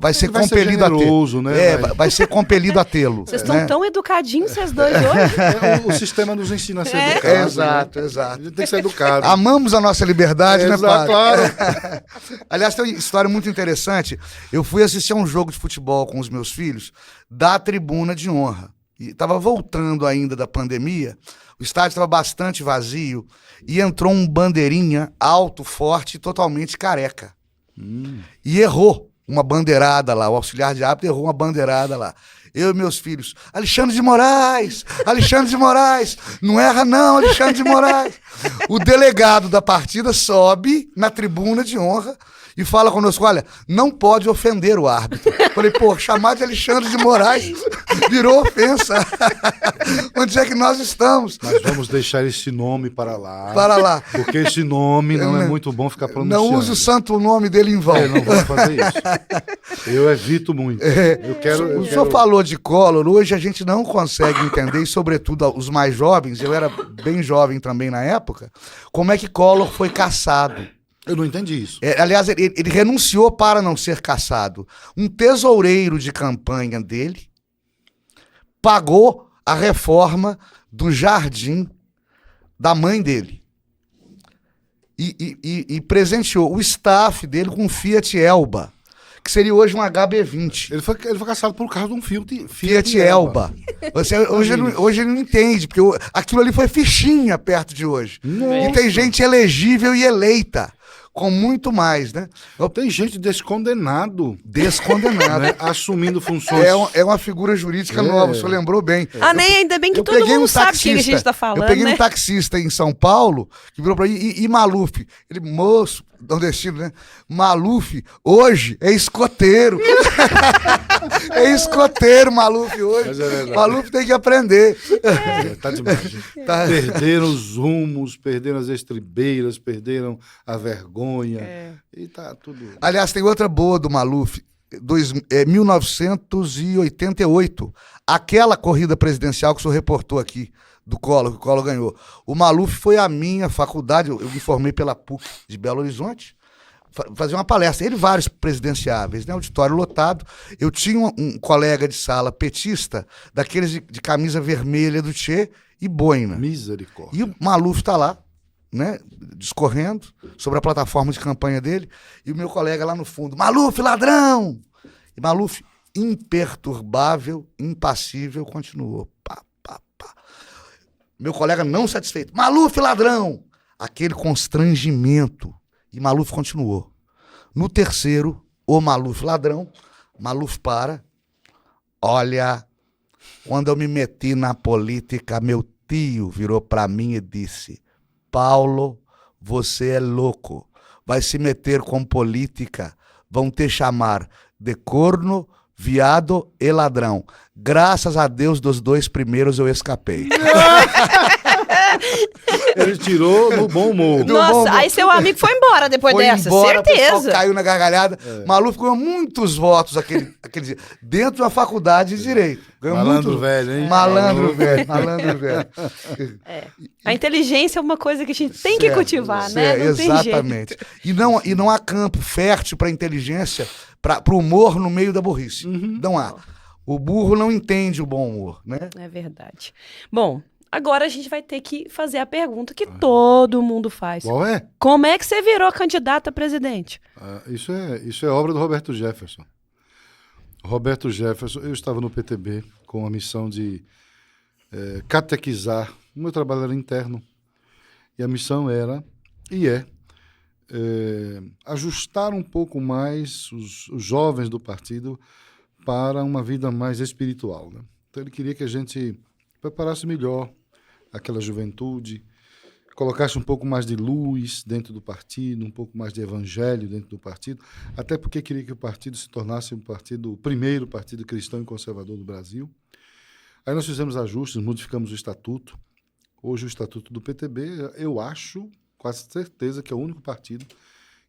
vai ser compelido a ter. Né? Vai ser compelido a tê-lo. Vocês estão tão educadinhos, vocês dois hoje. O sistema nos ensina a ser educado. Exato, né? exato. A gente tem que ser educado. Amamos a nossa liberdade, né, padre? Claro. Aliás, tem uma história muito interessante. Eu fui assistir a um jogo de futebol com os meus filhos da tribuna de honra. E estava voltando ainda da pandemia, o estádio estava bastante vazio e entrou um bandeirinha alto, forte e totalmente careca. E errou uma bandeirada lá, o auxiliar de árbitro errou uma bandeirada lá. Eu e meus filhos, Alexandre de Moraes, não erra não, Alexandre de Moraes. O delegado da partida sobe na tribuna de honra e fala conosco, olha, não pode ofender o árbitro. Falei, pô, chamar de Alexandre de Moraes virou ofensa. Onde é que nós estamos? Mas vamos deixar esse nome para lá. Para lá. Porque esse nome não é muito bom ficar pronunciando. Não use o santo nome dele em vão. Não vou fazer isso. Eu evito muito. O senhor falou de Collor, hoje a gente não consegue entender, e sobretudo os mais jovens, eu era bem jovem também na época, como é que Collor foi cassado. Eu não entendi isso. Aliás, ele renunciou para não ser cassado. Um tesoureiro de campanha dele pagou a reforma do jardim da mãe dele. E presenteou o staff dele com um Fiat Elba, que seria hoje um HB20. Ele foi caçado por causa de um Fiat Elba. Hoje ele não entende, porque aquilo ali foi fichinha perto de hoje. Nossa. E tem gente elegível e eleita, com muito mais, né? Tem gente descondenado. Né? Assumindo funções. É uma figura jurídica nova, o senhor lembrou bem. Ainda bem que todo mundo sabe o que a gente está falando, Eu peguei né? um taxista em São Paulo, que virou pra mim, e Maluf? Ele, moço, nordestino, né? Maluf, hoje, é escoteiro. É escoteiro, Maluf, hoje. Mas é verdade. Maluf tem que aprender. Tá demais. Gente. Perderam os rumos, perderam as estribeiras, perderam a vergonha. E tá tudo... Aliás, tem outra boa do Maluf, 1988. Aquela corrida presidencial que o senhor reportou aqui, do Collor, que o Collor ganhou. O Maluf foi à minha faculdade, eu me formei pela PUC de Belo Horizonte, fazer uma palestra. Ele, vários presidenciáveis, né? Auditório lotado. Eu tinha um colega de sala petista, daqueles de camisa vermelha do Che e boina. Misericórdia. E o Maluf está lá, né, discorrendo sobre a plataforma de campanha dele, e o meu colega lá no fundo, Maluf, ladrão! E Maluf, imperturbável, impassível, continuou. Pá, pá, pá. Meu colega não satisfeito, Maluf, ladrão! Aquele constrangimento. E Maluf continuou. No terceiro, o Maluf, ladrão, Maluf para. Olha, quando eu me meti na política, meu tio virou para mim e disse, Paulo, você é louco. vai se meter com política, vão te chamar de corno, viado e ladrão. Graças a Deus, dos 2 primeiros eu escapei. Ele tirou no bom humor. Nossa, aí seu amigo foi embora depois Foi dessa, embora, o pessoal certeza. caiu na gargalhada. Maluco ganhou muitos votos aquele dia, dentro da faculdade de Direito. Ganhou Malandro muito. velho, hein? Malandro velho, malandro velho. A inteligência é uma coisa que a gente tem que Certo, cultivar, né? certo, Não tem jeito. exatamente. E não há campo fértil para inteligência, para o humor no meio da burrice. Não há. O burro não entende o bom humor, né? É verdade. Bom, agora a gente vai ter que fazer a pergunta que todo mundo faz. Qual é? Como é que você virou candidato a presidente? Isso é obra do Roberto Jefferson. Roberto Jefferson, eu estava no PTB com a missão de catequizar. O meu trabalho era interno. E a missão era, e ajustar um pouco mais os jovens do partido para uma vida mais espiritual, né? Então ele queria que a gente preparasse melhor aquela juventude, colocasse um pouco mais de luz dentro do partido, um pouco mais de evangelho dentro do partido, até porque queria que o partido se tornasse o primeiro partido cristão e conservador do Brasil. Aí nós fizemos ajustes, modificamos o estatuto. Hoje o estatuto do PTB, eu acho, quase certeza, que é o único partido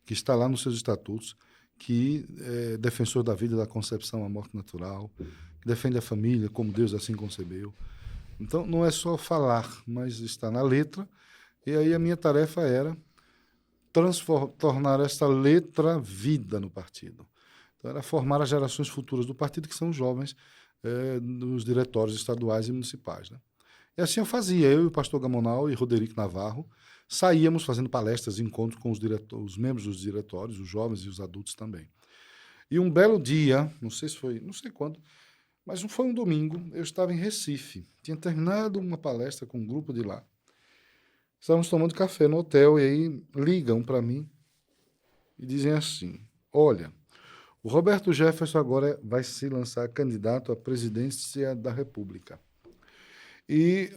que está lá nos seus estatutos, que é defensor da vida, da concepção à morte natural, que defende a família como Deus assim concebeu. Então, não é só falar, mas está na letra. E aí a minha tarefa era tornar essa letra vida no partido. Então, era formar as gerações futuras do partido, que são os jovens nos diretórios estaduais e municipais, né? E assim eu fazia. Eu e o pastor Gamonal e Roderico Navarro saíamos fazendo palestras, encontros com os membros dos diretórios, os jovens e os adultos também. E um belo dia, não sei quando, mas foi um domingo, eu estava em Recife. Tinha terminado uma palestra com um grupo de lá. Estávamos tomando café no hotel e aí ligam para mim e dizem assim: olha, o Roberto Jefferson agora vai se lançar candidato à presidência da República. E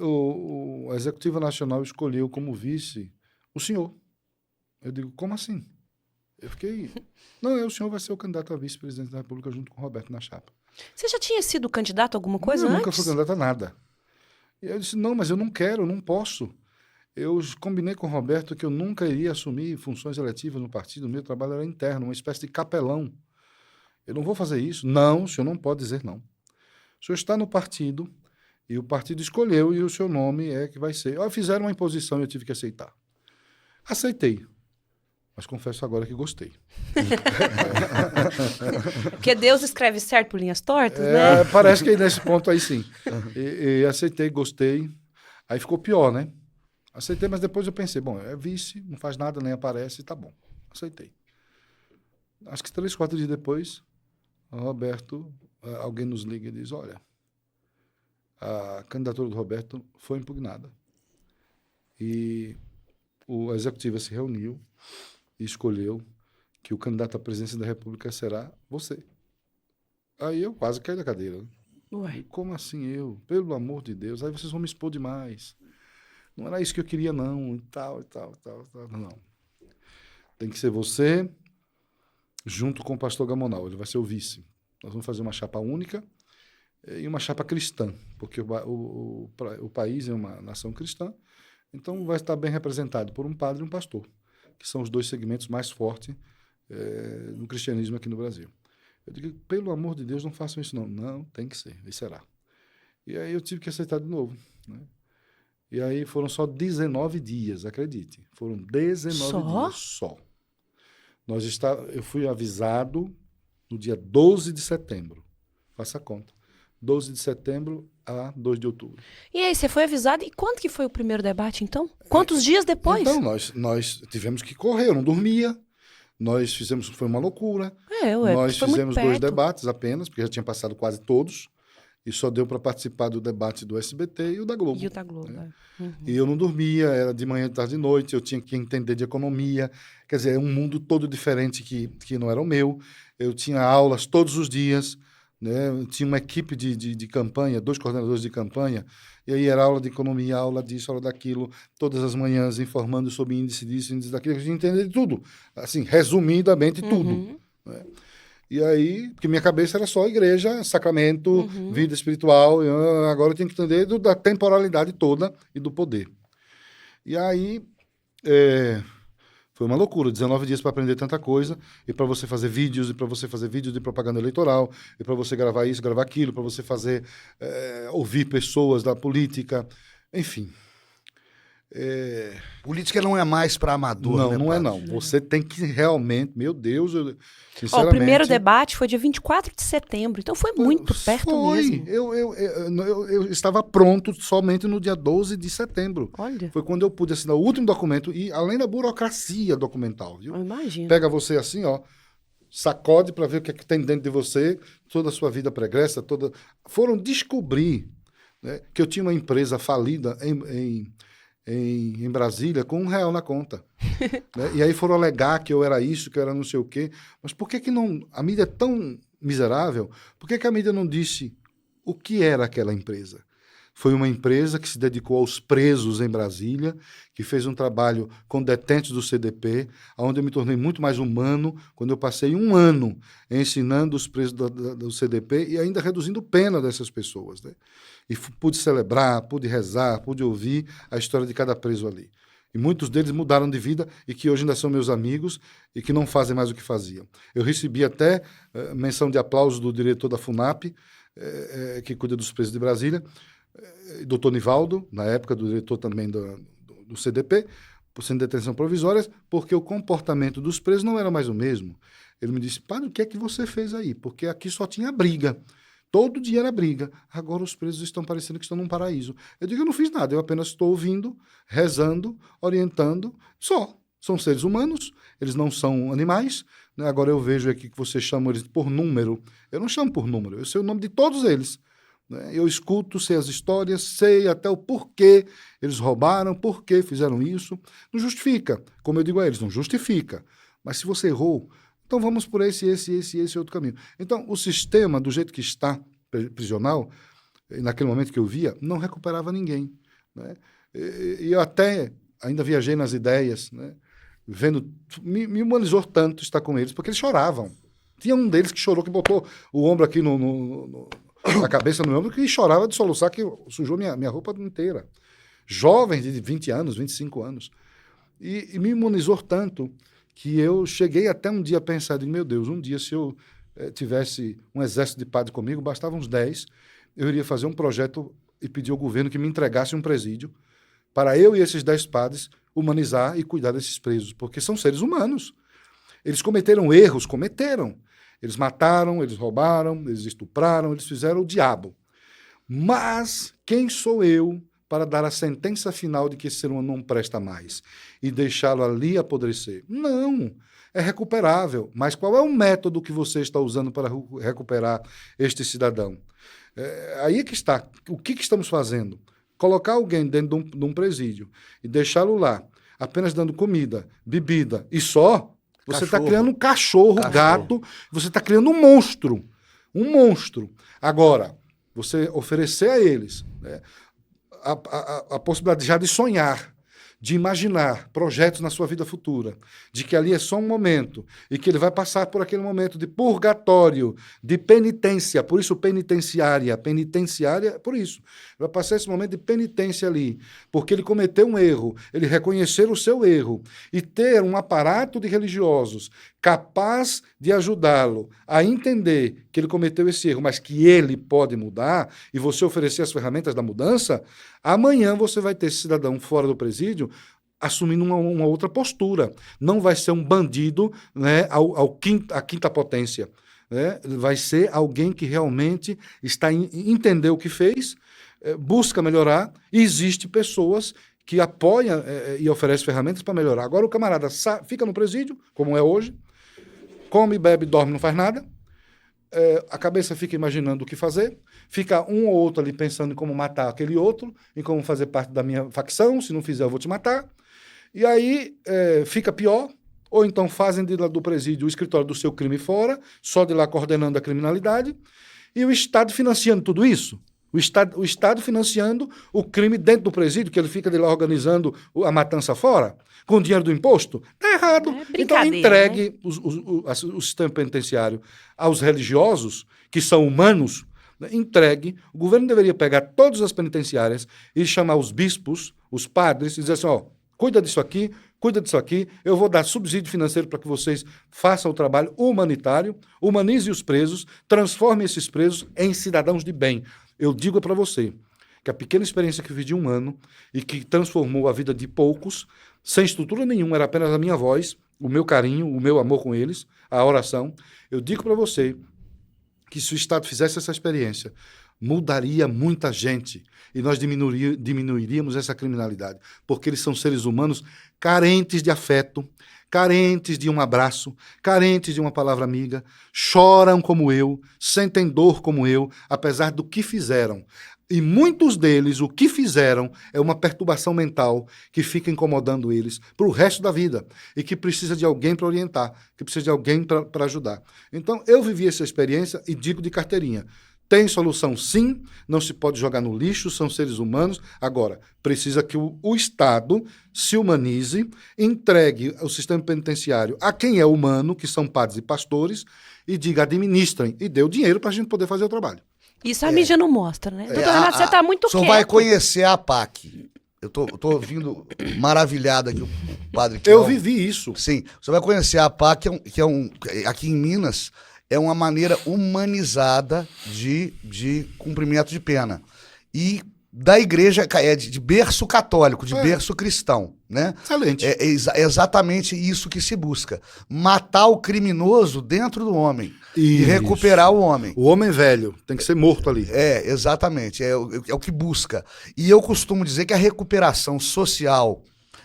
a Executiva Nacional escolheu como vice o senhor. Eu digo, como assim? Eu fiquei... Não, o senhor vai ser o candidato a vice-presidente da República junto com o Roberto na chapa. Você já tinha sido candidato a alguma coisa Eu antes? nunca fui candidato a nada. E eu disse, não, mas eu não quero, eu não posso. Eu combinei com o Roberto que eu nunca iria assumir funções eletivas no partido, o meu trabalho era interno, uma espécie de capelão. Eu não vou fazer isso. Não, o senhor não pode dizer não. O senhor está no partido... E o partido escolheu e o seu nome é que vai ser. Fizeram uma imposição e eu tive que aceitar. Aceitei. Mas confesso agora que gostei. Porque Deus escreve certo por linhas tortas, né? Parece que nesse ponto aí sim. E aceitei, gostei. Aí ficou pior, né? Aceitei, mas depois eu pensei, bom, é vice, não faz nada, nem aparece, tá bom. Aceitei. Acho que 3, 4 dias depois, o Roberto, alguém nos liga e diz, olha, a candidatura do Roberto foi impugnada. E a executiva se reuniu e escolheu que o candidato à presidência da República será você. Aí eu quase caí da cadeira. Ué. Como assim eu? Pelo amor de Deus, aí vocês vão me expor demais. Não era isso que eu queria, não, e tal. Não. Tem que ser você junto com o pastor Gamonal, ele vai ser o vice. Nós vamos fazer uma chapa única e uma chapa cristã, porque o país é uma nação cristã, então vai estar bem representado por um padre e um pastor, que são os 2 segmentos mais fortes no cristianismo aqui no Brasil. Eu digo, pelo amor de Deus, não façam isso não. Não, tem que ser, e será. E aí eu tive que aceitar de novo, né? E aí foram só 19 dias, acredite. Foram 19 dias só. Eu fui avisado no dia 12 de setembro. Faça a conta. 12 de setembro a 2 de outubro. E aí, você foi avisado? E quando que foi o primeiro debate, então? Quantos dias depois? Então, nós tivemos que correr, eu não dormia. Nós fizemos, foi uma loucura. Nós fizemos 2 debates apenas, porque já tinha passado quase todos. E só deu para participar do debate do SBT e o da Globo. E o da Globo, né? Uhum. E eu não dormia, era de manhã, de tarde, de noite, eu tinha que entender de economia. Quer dizer, é um mundo todo diferente que não era o meu. Eu tinha aulas todos os dias, né? Tinha uma equipe de campanha, 2 coordenadores de campanha, e aí era aula de economia, aula disso, aula daquilo, todas as manhãs informando sobre índice disso, índice daquilo, a gente entende de tudo, assim, resumidamente tudo. Né? E aí, porque minha cabeça era só igreja, sacramento, vida espiritual, agora eu tenho que entender da temporalidade toda e do poder. E aí, foi uma loucura, 19 dias para aprender tanta coisa, e para você fazer vídeos, e para você fazer vídeos de propaganda eleitoral, e para você gravar isso, gravar aquilo, para você fazer, ouvir pessoas da política, enfim. Política não é mais para amador, Não, né, não é padre? não. Você tem que realmente, meu Deus, Ó, sinceramente... o primeiro debate foi dia 24 de setembro, então foi muito perto mesmo. Eu estava pronto somente no dia 12 de setembro. Olha, Foi quando eu pude assinar o último documento, e além da burocracia documental, viu? eu imagino. Pega você assim, ó, sacode para ver o que é que tem dentro de você, toda a sua vida pregressa, toda... Foram descobrir, né, que eu tinha uma empresa falida em Brasília com R$1 na conta. Né? E aí foram alegar que eu era isso, que eu era não sei o quê. Mas por que que não... A mídia é tão miserável, por que que a mídia não disse o que era aquela empresa? Foi uma empresa que se dedicou aos presos em Brasília, que fez um trabalho com detentos do CDP, onde eu me tornei muito mais humano, quando eu passei 1 ano ensinando os presos do CDP e ainda reduzindo pena dessas pessoas. Né? E pude celebrar, pude rezar, pude ouvir a história de cada preso ali. E muitos deles mudaram de vida e que hoje ainda são meus amigos e que não fazem mais o que faziam. Eu recebi até menção de aplauso do diretor da FUNAP, que cuida dos presos de Brasília, doutor Nivaldo, na época do diretor também do CDP, por sendo detenção provisória, porque o comportamento dos presos não era mais o mesmo. Ele me disse, padre, o que é que você fez aí? Porque aqui só tinha briga. Todo dia era briga. Agora os presos estão parecendo que estão num paraíso. Eu digo, eu não fiz nada, eu apenas estou ouvindo, rezando, orientando, só. São seres humanos, eles não são animais. Né? Agora eu vejo aqui que você chama eles por número. Eu não chamo por número, eu sei o nome de todos eles. Né? Eu escuto, sei as histórias, sei até o porquê eles roubaram, porquê fizeram isso. Não justifica, como eu digo a eles, não justifica. Mas se você errou, então vamos por esse outro caminho. Então, o sistema, do jeito que está, prisional, naquele momento que eu via, não recuperava ninguém. Né? E eu até ainda viajei nas ideias, né? Vendo, me humanizou tanto estar com eles, porque eles choravam. Tinha um deles que chorou, que botou o ombro aqui a cabeça no ombro, que chorava de soluçar, que sujou minha roupa inteira. Jovens de 20 anos, 25 anos. E me imunizou tanto que eu cheguei até um dia a pensar, de, meu Deus, um dia se eu tivesse um exército de padres comigo, bastavam uns 10, eu iria fazer um projeto e pedir ao governo que me entregasse um presídio para eu e esses 10 padres humanizar e cuidar desses presos, porque são seres humanos. Eles cometeram erros, cometeram. Eles mataram, eles roubaram, eles estupraram, eles fizeram o diabo. Mas quem sou eu para dar a sentença final de que esse ser humano não presta mais e deixá-lo ali apodrecer? Não, é recuperável. Mas qual é o método que você está usando para recuperar este cidadão? Aí é que está. O que estamos fazendo? Colocar alguém dentro de um presídio e deixá-lo lá, apenas dando comida, bebida e só, você está criando um cachorro, gato, você está criando um monstro. Um monstro. Agora, você oferecer a eles, né, a possibilidade já de sonhar, de imaginar projetos na sua vida futura, de que ali é só um momento e que ele vai passar por aquele momento de purgatório, de penitência, por isso penitenciária, por isso. Vai passar esse momento de penitência ali, porque ele cometeu um erro, ele reconhecer o seu erro e ter um aparato de religiosos capaz de ajudá-lo a entender que ele cometeu esse erro, mas que ele pode mudar e você oferecer as ferramentas da mudança, amanhã você vai ter esse cidadão fora do presídio assumindo uma outra postura. Não vai ser um bandido, né, à quinta potência. Né? Vai ser alguém que realmente entendeu o que fez, busca melhorar, e existe pessoas que apoiam e oferecem ferramentas para melhorar. Agora o camarada fica no presídio, como é hoje, come, bebe, dorme, não faz nada, a cabeça fica imaginando o que fazer, fica um ou outro ali pensando em como matar aquele outro, em como fazer parte da minha facção, se não fizer eu vou te matar, e aí fica pior, ou então fazem do presídio o escritório do seu crime fora, só de lá coordenando a criminalidade, E o Estado financiando tudo isso? O Estado financiando o crime dentro do presídio, que ele fica de lá organizando a matança fora, com o dinheiro do imposto? Está errado. Então entregue, né, o sistema penitenciário aos religiosos, que são humanos, né, entregue. O governo deveria pegar todas as penitenciárias e chamar os bispos, os padres, e dizer assim, ó, cuida disso aqui, eu vou dar subsídio financeiro para que vocês façam o trabalho humanitário, humanize os presos, transforme esses presos em cidadãos de bem. Eu digo para você que a pequena experiência que eu vivi de 1 ano e que transformou a vida de poucos, sem estrutura nenhuma, era apenas a minha voz, o meu carinho, o meu amor com eles, a oração. Eu digo para você que se o Estado fizesse essa experiência, mudaria muita gente e nós diminuiríamos essa criminalidade, porque eles são seres humanos carentes de afeto, carentes de um abraço, carentes de uma palavra amiga, choram como eu, sentem dor como eu, apesar do que fizeram. E muitos deles, o que fizeram é uma perturbação mental que fica incomodando eles para o resto da vida e que precisa de alguém para orientar, que precisa de alguém para ajudar. Então, eu vivi essa experiência e digo de carteirinha, tem solução sim, não se pode jogar no lixo, são seres humanos. Agora, precisa que o Estado se humanize, entregue o sistema penitenciário a quem é humano, que são padres e pastores, e diga, administrem, e dê o dinheiro para a gente poder fazer o trabalho. Isso a mídia não mostra, né? Doutor Renato, você está muito quieto. Só vai conhecer a APAC. Eu tô ouvindo maravilhado aqui o padre Eu vivi isso. Sim, você vai conhecer a APAC, aqui em Minas, é uma maneira humanizada de cumprimento de pena. E da igreja, de berço católico, de berço cristão, né? Excelente. É exatamente isso que se busca. Matar o criminoso dentro do homem. E recuperar o homem. O homem velho tem que ser morto ali. Exatamente. É o que busca. E eu costumo dizer que a recuperação social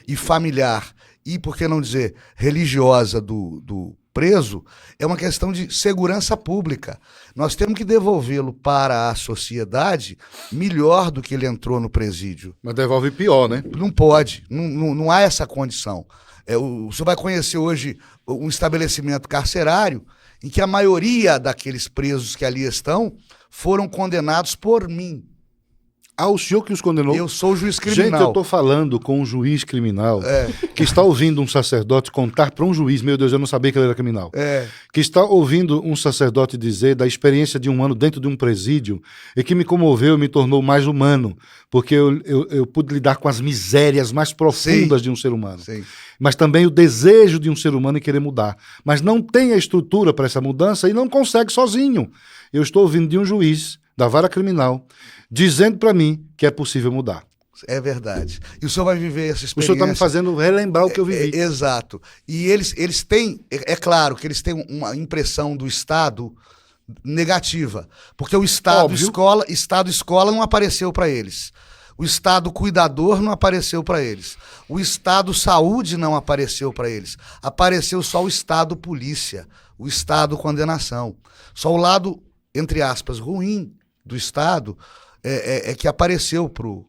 e familiar, e por que não dizer religiosa do preso, é uma questão de segurança pública. Nós temos que devolvê-lo para a sociedade melhor do que ele entrou no presídio. Mas devolve pior, né? Não pode, não há essa condição. Você vai conhecer hoje um estabelecimento carcerário em que a maioria daqueles presos que ali estão foram condenados por mim. Ah, o senhor que os condenou? Eu sou o juiz criminal. Gente, eu estou falando com um juiz criminal que está ouvindo um sacerdote contar para um juiz, meu Deus, eu não sabia que ele era criminal, que está ouvindo um sacerdote dizer da experiência de 1 ano dentro de um presídio e que me comoveu e me tornou mais humano, porque eu pude lidar com as misérias mais profundas de um ser humano. Sim. Mas também o desejo de um ser humano em querer mudar. Mas não tem a estrutura para essa mudança e não consegue sozinho. Eu estou ouvindo de um juiz da vara criminal dizendo para mim que é possível mudar. É verdade. E o senhor vai viver essa experiência. O senhor está me fazendo relembrar o que eu vivi. Exato. E eles têm, é claro que eles têm uma impressão do Estado negativa, porque o Estado escola não apareceu para eles. O Estado cuidador não apareceu para eles. O Estado saúde não apareceu para eles. Apareceu só o Estado polícia, o Estado condenação. Só o lado, entre aspas, ruim do Estado que apareceu pro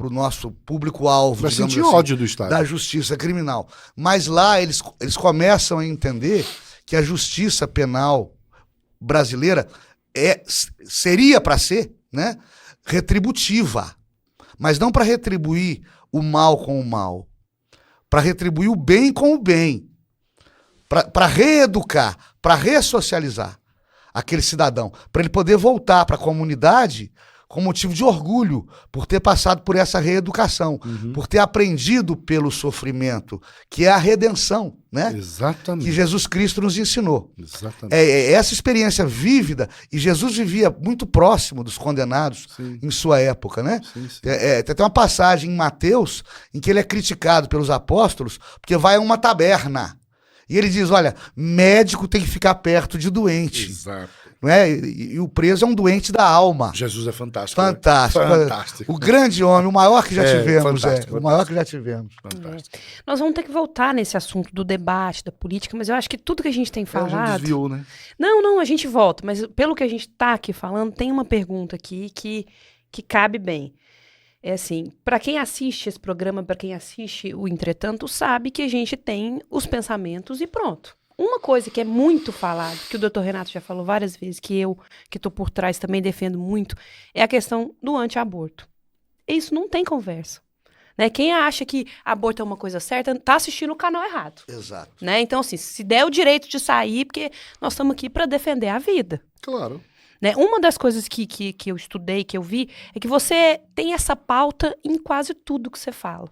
nosso público-alvo, para digamos sentir assim, ódio do Estado, da justiça criminal. Mas lá eles começam a entender que a justiça penal brasileira seria para ser, né, retributiva, mas não para retribuir o mal com o mal, para retribuir o bem com o bem, para reeducar, para ressocializar aquele cidadão, para ele poder voltar para a comunidade com motivo de orgulho por ter passado por essa reeducação, por ter aprendido pelo sofrimento, que é a redenção, né? Exatamente. Que Jesus Cristo nos ensinou. Exatamente. Essa experiência vívida, e Jesus vivia muito próximo dos condenados em sua época, né? Sim, sim. Tem uma passagem em Mateus em que ele é criticado pelos apóstolos porque vai a uma taberna. E ele diz, olha, médico tem que ficar perto de doente. Exato. Não é? E o preso é um doente da alma. Jesus é fantástico. Fantástico. Né? Fantástico. O grande homem, o maior que já tivemos. Fantástico. O maior que já tivemos. Fantástico. Nós vamos ter que voltar nesse assunto do debate, da política, mas eu acho que tudo que a gente tem falado... A gente desviou, né? Não, a gente volta, mas pelo que a gente está aqui falando, tem uma pergunta aqui que cabe bem. É assim, para quem assiste esse programa, para quem assiste o Entretanto, sabe que a gente tem os pensamentos e pronto. Uma coisa que é muito falada, que o doutor Renato já falou várias vezes, que eu, que estou por trás, também defendo muito, é a questão do anti-aborto. Isso não tem conversa. Né? Quem acha que aborto é uma coisa certa, tá assistindo o canal errado. Exato. Né? Então, assim, se der o direito de sair, porque nós estamos aqui para defender a vida. Claro. Né? Uma das coisas que eu estudei, que eu vi, é que você tem essa pauta em quase tudo que você fala.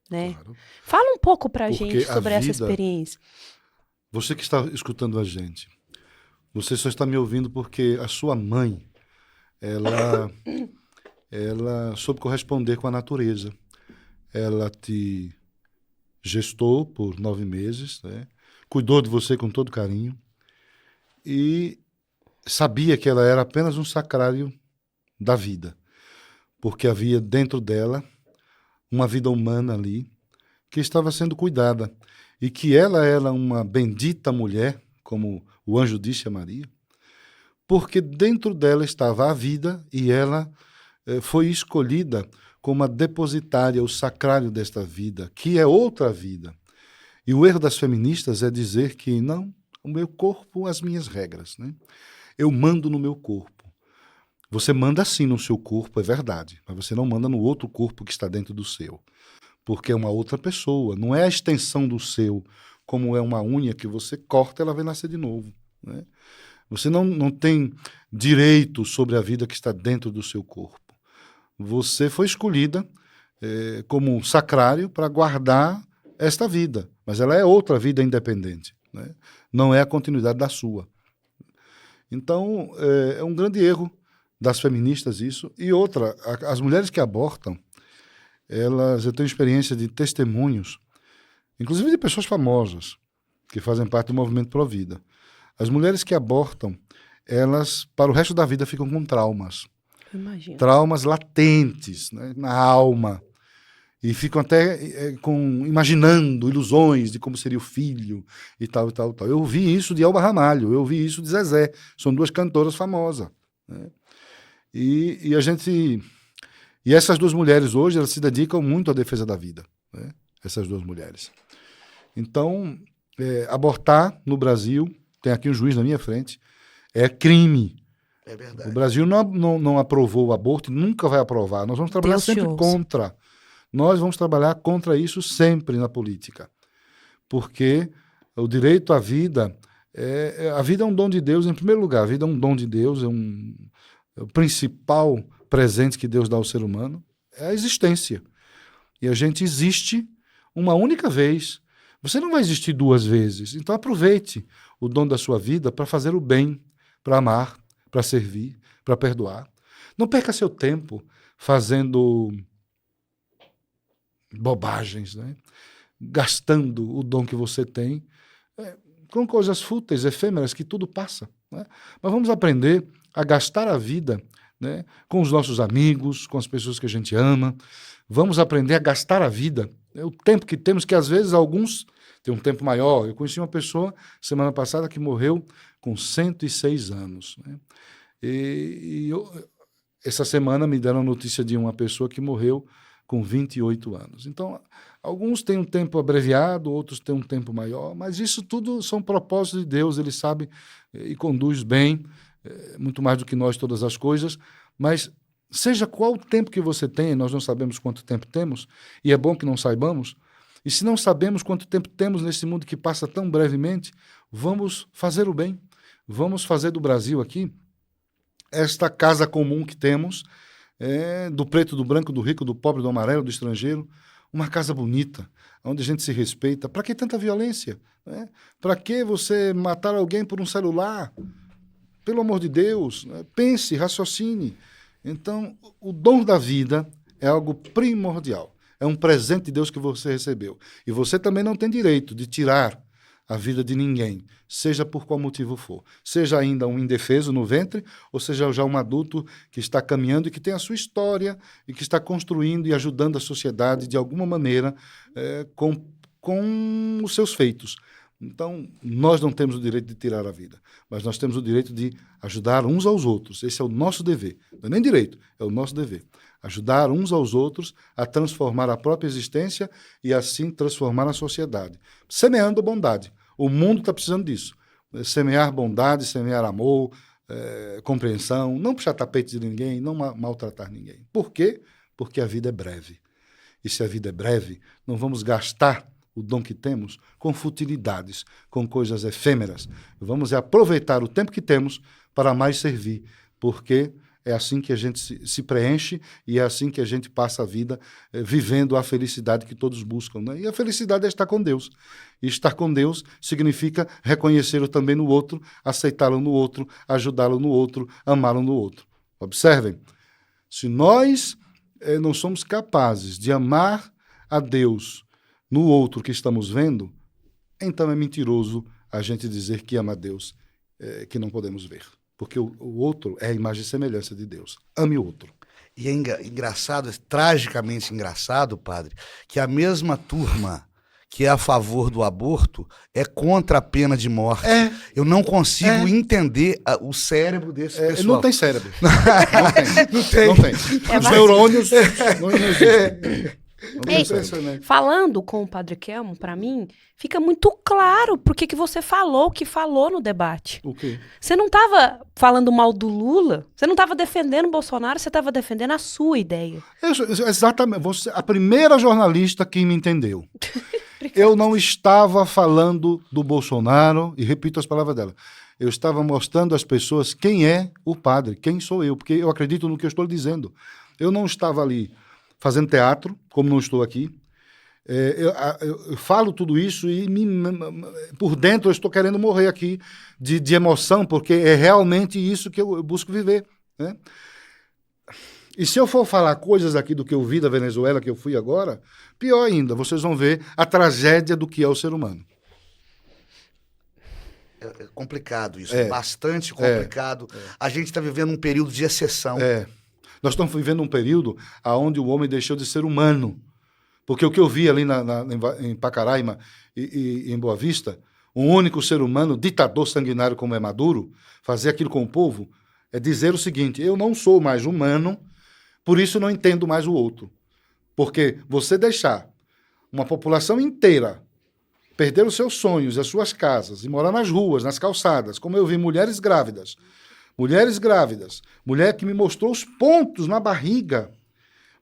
Né? Claro. Fala um pouco pra Porque gente sobre essa vida- experiência. Você que está escutando a gente, você só está me ouvindo porque a sua mãe, ela soube corresponder com a natureza. Ela te gestou por 9 meses, né? Cuidou de você com todo carinho e sabia que ela era apenas um sacrário da vida, porque havia dentro dela uma vida humana ali que estava sendo cuidada e que ela era uma bendita mulher, como o anjo disse a Maria, porque dentro dela estava a vida e ela foi escolhida como a depositária, o sacrário desta vida, que é outra vida. E o erro das feministas é dizer que não, o meu corpo, as minhas regras, né? Eu mando no meu corpo. Você manda sim no seu corpo, é verdade, mas você não manda no outro corpo que está dentro do seu, porque é uma outra pessoa, não é a extensão do seu, como é uma unha que você corta, ela vai nascer de novo, né? Você não tem direito sobre a vida que está dentro do seu corpo. Você foi escolhida como um sacrário para guardar esta vida, mas ela é outra vida independente, né? Não é a continuidade da sua. Então, é um grande erro das feministas isso. E outra, as mulheres que abortam, eu tenho experiência de testemunhos, inclusive de pessoas famosas, que fazem parte do movimento Provida. As mulheres que abortam, elas, para o resto da vida, ficam com traumas. Imagina. Traumas latentes, né, na alma. E ficam até imaginando ilusões de como seria o filho e tal, e tal, e tal. Eu ouvi isso de Elba Ramalho, eu ouvi isso de Zezé. São 2 cantoras famosas, né? E essas 2 mulheres hoje, elas se dedicam muito à defesa da vida, né? Essas 2 mulheres. Então, abortar no Brasil, tem aqui um juiz na minha frente, é crime. É verdade. O Brasil não aprovou o aborto e nunca vai aprovar. Nós vamos trabalhar Deus te sempre ouça. contra. Nós vamos trabalhar contra isso sempre na política. Porque o direito à vida, a vida é um dom de Deus, em primeiro lugar. A vida é um dom de Deus, é o principal presente que Deus dá ao ser humano, é a existência. E a gente existe uma única vez. Você não vai existir 2 vezes. Então aproveite o dom da sua vida para fazer o bem, para amar, para servir, para perdoar. Não perca seu tempo fazendo bobagens, né? Gastando o dom que você tem com coisas fúteis, efêmeras, que tudo passa, né? Mas vamos aprender a gastar a vida, né, com os nossos amigos, com as pessoas que a gente ama. Vamos aprender a gastar a vida, né, o tempo que temos, que às vezes alguns têm um tempo maior. Eu conheci uma pessoa semana passada que morreu com 106 anos, né? Essa semana me deram a notícia de uma pessoa que morreu com 28 anos. Então, alguns têm um tempo abreviado, outros têm um tempo maior, mas isso tudo são propósitos de Deus, Ele sabe e conduz bem, muito mais do que nós todas as coisas, mas seja qual o tempo que você tem, nós não sabemos quanto tempo temos, e é bom que não saibamos, e se não sabemos quanto tempo temos nesse mundo que passa tão brevemente, vamos fazer o bem, vamos fazer do Brasil aqui esta casa comum que temos, do preto, do branco, do rico, do pobre, do amarelo, do estrangeiro, uma casa bonita, onde a gente se respeita. Para que tanta violência, né? Para que você matar alguém por um celular? Pelo amor de Deus, né? Pense, raciocine. Então, o dom da vida é algo primordial. É um presente de Deus que você recebeu. E você também não tem direito de tirar a vida de ninguém, seja por qual motivo for. Seja ainda um indefeso no ventre, ou seja já um adulto que está caminhando e que tem a sua história e que está construindo e ajudando a sociedade de alguma maneira com os seus feitos. Então, nós não temos o direito de tirar a vida, mas nós temos o direito de ajudar uns aos outros. Esse é o nosso dever. Não é nem direito, é o nosso dever. Ajudar uns aos outros a transformar a própria existência e assim transformar a sociedade. Semeando bondade. O mundo está precisando disso. Semear bondade, semear amor, compreensão, não puxar tapete de ninguém, não maltratar ninguém. Por quê? Porque a vida é breve. E se a vida é breve, não vamos gastar o dom que temos com futilidades, com coisas efêmeras. Vamos aproveitar o tempo que temos para mais servir, porque é assim que a gente se preenche e é assim que a gente passa a vida vivendo a felicidade que todos buscam. Né? E a felicidade é estar com Deus. E estar com Deus significa reconhecê-lo também no outro, aceitá-lo no outro, ajudá-lo no outro, amá-lo no outro. Observem, se nós não somos capazes de amar a Deus no outro que estamos vendo, então é mentiroso a gente dizer que ama a Deus que não podemos ver. Porque o outro é a imagem e semelhança de Deus. Ame o outro. E é engraçado, é tragicamente engraçado, padre, que a mesma turma que é a favor do aborto é contra a pena de morte. Eu não consigo entender o cérebro desse pessoal. Não tem cérebro. Não tem. Não tem. Os neurônios não existem. Ei, falando com o Padre Kelmo, para mim, fica muito claro porque que você falou o que falou no debate. O quê? Você não estava falando mal do Lula, você não estava defendendo o Bolsonaro, você estava defendendo a sua ideia. Exatamente. Você, a primeira jornalista que me entendeu. Eu não estava falando do Bolsonaro, e repito as palavras dela. Eu estava mostrando às pessoas quem é o padre, quem sou eu, porque eu acredito no que eu estou dizendo. Eu não estava ali fazendo teatro, como não estou aqui. Eu falo tudo isso e por dentro eu estou querendo morrer aqui de emoção, porque é realmente isso que eu busco viver. Né? E se eu for falar coisas aqui do que eu vi da Venezuela, que eu fui agora, pior ainda, vocês vão ver a tragédia do que é o ser humano. É complicado isso, é bastante complicado. A gente está vivendo um período de exceção. Nós estamos vivendo um período onde o homem deixou de ser humano. Porque o que eu vi ali em Pacaraima e em Boa Vista, um único ser humano, ditador sanguinário como é Maduro, fazer aquilo com o povo, é dizer o seguinte: eu não sou mais humano, por isso não entendo mais o outro. Porque você deixar uma população inteira perder os seus sonhos, as suas casas, e morar nas ruas, nas calçadas, como eu vi mulheres grávidas, mulher que me mostrou os pontos na barriga,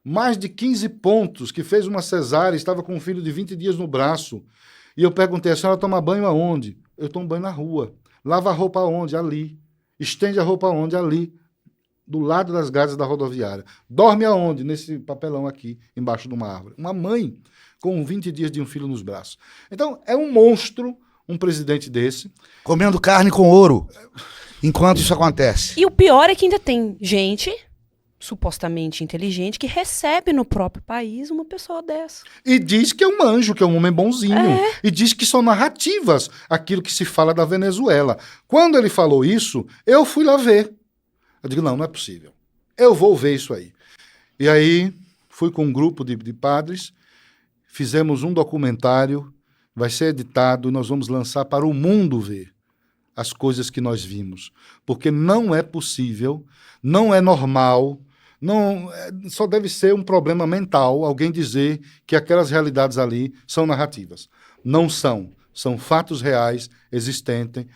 mais de 15 pontos, que fez uma cesárea, estava com um filho de 20 dias no braço. E eu perguntei: a senhora toma banho aonde? Eu tomo banho na rua. Lava a roupa aonde? Ali. Estende a roupa aonde? Ali. Do lado das grades da rodoviária. Dorme aonde? Nesse papelão aqui, embaixo de uma árvore. Uma mãe com 20 dias de um filho nos braços. Então, é um monstro, um presidente desse. Comendo carne com ouro. Enquanto isso acontece. E o pior é que ainda tem gente supostamente inteligente que recebe no próprio país uma pessoa dessa. E diz que é um anjo, que é um homem bonzinho. E diz que são narrativas aquilo que se fala da Venezuela. Quando ele falou isso, eu fui lá ver. Eu digo: não é possível. Eu vou ver isso aí. E aí, fui com um grupo de padres, fizemos um documentário, vai ser editado e nós vamos lançar para o mundo ver as coisas que nós vimos. Porque não é possível, não é normal, só deve ser um problema mental alguém dizer que aquelas realidades ali são narrativas. Não são. São fatos reais, existentes.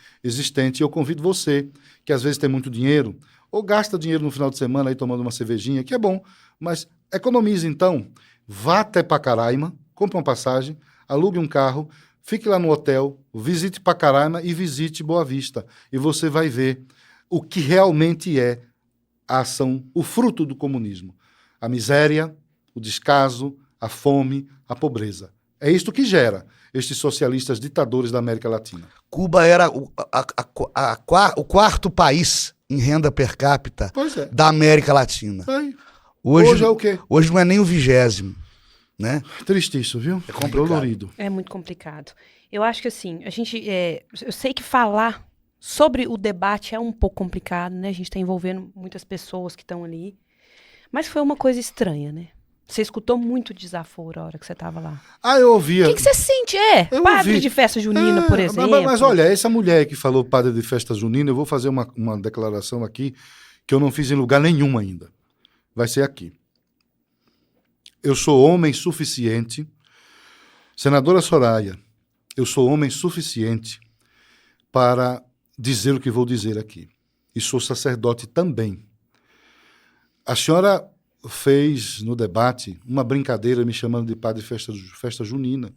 E eu convido você, que às vezes tem muito dinheiro, ou gasta dinheiro no final de semana aí tomando uma cervejinha, que é bom, mas economize então. Vá até Pacaraima, compre uma passagem, alugue um carro, fique lá no hotel, visite Pacaraima e visite Boa Vista. E você vai ver o que realmente é a ação, o fruto do comunismo. A miséria, o descaso, a fome, a pobreza. É isto que gera estes socialistas ditadores da América Latina. Cuba era o quarto país em renda per capita da América Latina. Hoje é o quê? Hoje não é nem o 20º. Né? Triste isso, viu? É complicado. Dolorido. É muito complicado. Eu acho que assim, eu sei que falar sobre o debate é um pouco complicado, né? A gente está envolvendo muitas pessoas que estão ali. Mas foi uma coisa estranha, né? Você escutou muito desaforo a hora que você estava lá. Eu ouvia. O que você sente? Padre de festa junina, por exemplo. Mas olha, essa mulher que falou padre de festa junina, eu vou fazer uma declaração aqui que eu não fiz em lugar nenhum ainda. Vai ser aqui. Eu sou homem suficiente. Senadora Soraya, eu sou homem suficiente para dizer o que vou dizer aqui. E sou sacerdote também. A senhora fez no debate uma brincadeira me chamando de padre festa junina.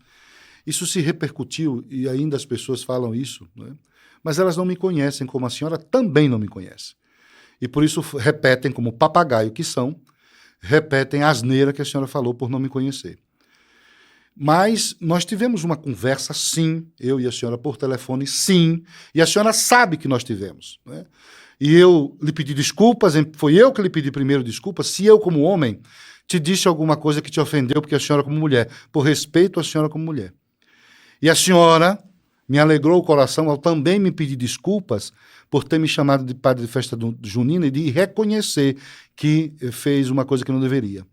Isso se repercutiu e ainda as pessoas falam isso, né? Mas elas não me conhecem como a senhora também não me conhece. E por isso repetem como papagaio que são, repetem a asneira que a senhora falou por não me conhecer. Mas nós tivemos uma conversa, sim, eu e a senhora por telefone, sim, e a senhora sabe que nós tivemos, né? E eu lhe pedi desculpas, foi eu que lhe pedi primeiro desculpas, se eu como homem te disse alguma coisa que te ofendeu porque a senhora como mulher, por respeito à senhora como mulher. E a senhora me alegrou o coração ao também me pedir desculpas por ter me chamado de padre de festa junina e de reconhecer que fez uma coisa que não deveria.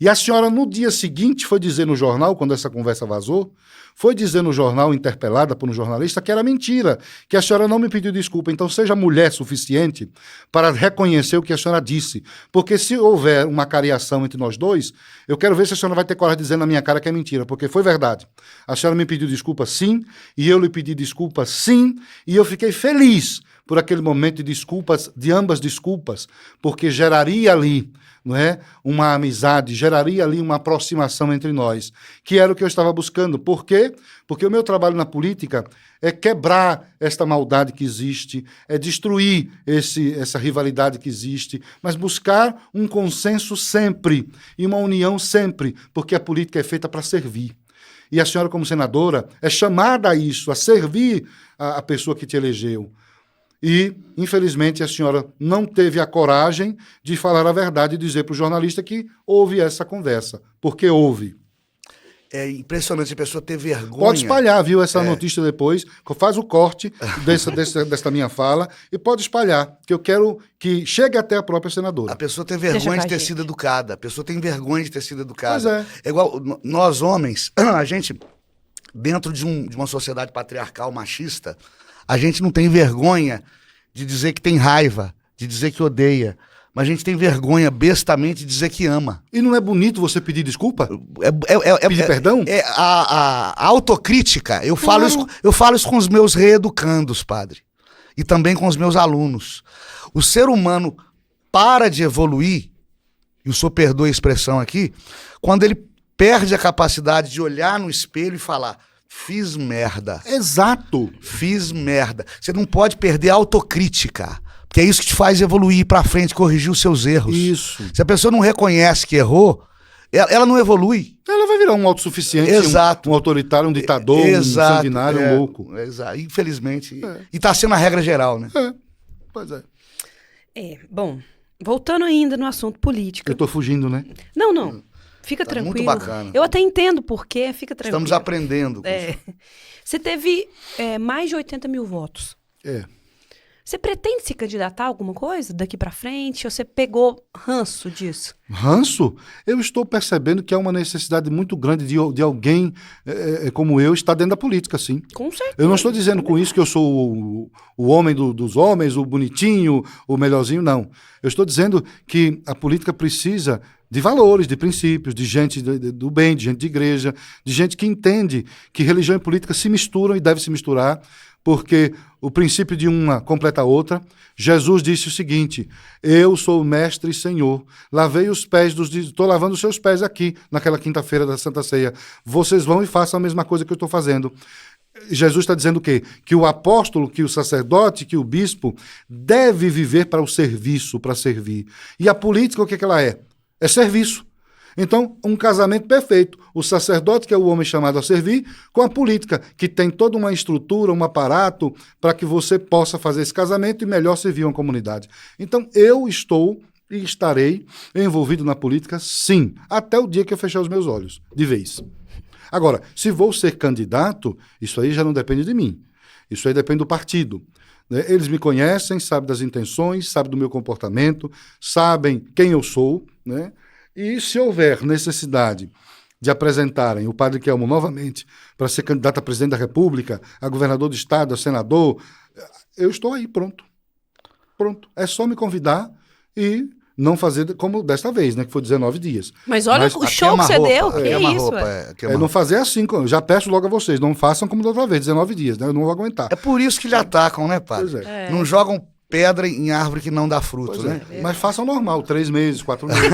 E a senhora, no dia seguinte, foi dizer no jornal, quando essa conversa vazou, foi dizer no jornal, interpelada por um jornalista, que era mentira, que a senhora não me pediu desculpa. Então, seja mulher suficiente para reconhecer o que a senhora disse. Porque se houver uma cariação entre nós dois, eu quero ver se a senhora vai ter coragem de dizer na minha cara que é mentira, porque foi verdade. A senhora me pediu desculpa, sim, e eu lhe pedi desculpa, sim, e eu fiquei feliz por aquele momento de desculpas, de ambas desculpas, porque geraria ali, não é, uma amizade, geraria ali uma aproximação entre nós, que era o que eu estava buscando. Por quê? Porque o meu trabalho na política é quebrar esta maldade que existe, é destruir essa rivalidade que existe, mas buscar um consenso sempre e uma união sempre, porque a política é feita para servir. E a senhora, como senadora, é chamada a isso, a servir a pessoa que te elegeu. E, infelizmente, a senhora não teve a coragem de falar a verdade e dizer para o jornalista que houve essa conversa. Porque houve. É impressionante a pessoa ter vergonha. Pode espalhar, viu, essa notícia depois. Faz o corte desta minha fala e pode espalhar, que eu quero que chegue até a própria senadora. A pessoa tem vergonha de ter sido educada. A pessoa tem vergonha de ter sido educada. Pois é. É igual nós homens, a gente, dentro de uma sociedade patriarcal machista, a gente não tem vergonha de dizer que tem raiva, de dizer que odeia. Mas a gente tem vergonha bestamente de dizer que ama. E não é bonito você pedir desculpa? Pedir perdão? A autocrítica. Eu falo isso com os meus reeducandos, padre. E também com os meus alunos. O ser humano para de evoluir, e o senhor perdoa a expressão aqui, quando ele perde a capacidade de olhar no espelho e falar: fiz merda. Exato. Fiz merda. Você não pode perder a autocrítica, porque é isso que te faz evoluir pra frente, corrigir os seus erros. Isso. Se a pessoa não reconhece que errou, ela não evolui. Ela vai virar um autossuficiente, Exato. Um autoritário, um ditador, um sanguinário, um louco. Exato. Infelizmente. E tá sendo a regra geral, né? Pois é. Bom, voltando ainda no assunto político. Eu tô fugindo, né? Não. Fica Tá tranquilo. muito bacana. Eu até entendo por quê, fica tranquilo. Estamos aprendendo. Você teve mais de 80 mil votos. Você pretende se candidatar a alguma coisa daqui pra frente? Ou você pegou ranço disso? Ranço? Eu estou percebendo que há uma necessidade muito grande de alguém como eu estar dentro da política, sim. Com certeza. Eu não estou dizendo com isso que eu sou o homem dos homens, o bonitinho, o melhorzinho, não. Eu estou dizendo que a política precisa de valores, de princípios, de gente do bem, de gente de igreja, de gente que entende que religião e política se misturam e devem se misturar, porque o princípio de uma completa a outra. Jesus disse o seguinte: eu sou o mestre e senhor, lavei os pés estou lavando os seus pés aqui, naquela quinta-feira da Santa Ceia. Vocês vão e façam a mesma coisa que eu estou fazendo. Jesus está dizendo o quê? Que o apóstolo, que o sacerdote, que o bispo deve viver para o serviço, para servir. E a política, o que ela é? É serviço. Então, um casamento perfeito. O sacerdote, que é o homem chamado a servir, com a política, que tem toda uma estrutura, um aparato, para que você possa fazer esse casamento e melhor servir uma comunidade. Então, eu estou e estarei envolvido na política, sim, até o dia que eu fechar os meus olhos, de vez. Agora, se vou ser candidato, isso aí já não depende de mim. Isso aí depende do partido. Eles me conhecem, sabem das intenções, sabem do meu comportamento, sabem quem eu sou, né? E se houver necessidade de apresentarem o Padre Kelmo novamente para ser candidato a presidente da República, a governador do estado, a senador, eu estou aí, pronto. Pronto. É só me convidar e não fazer como desta vez, né? Que foi 19 dias. Mas olha Mas o show que você deu, que isso, Não fazer assim, já peço logo a vocês, não façam como da outra vez, 19 dias, né? Eu não vou aguentar. É por isso que lhe atacam, né, padre? Pois é. Não jogam pedra em árvore que não dá fruto, Pois né? é. Mas façam normal, 3 meses, 4 meses. Aí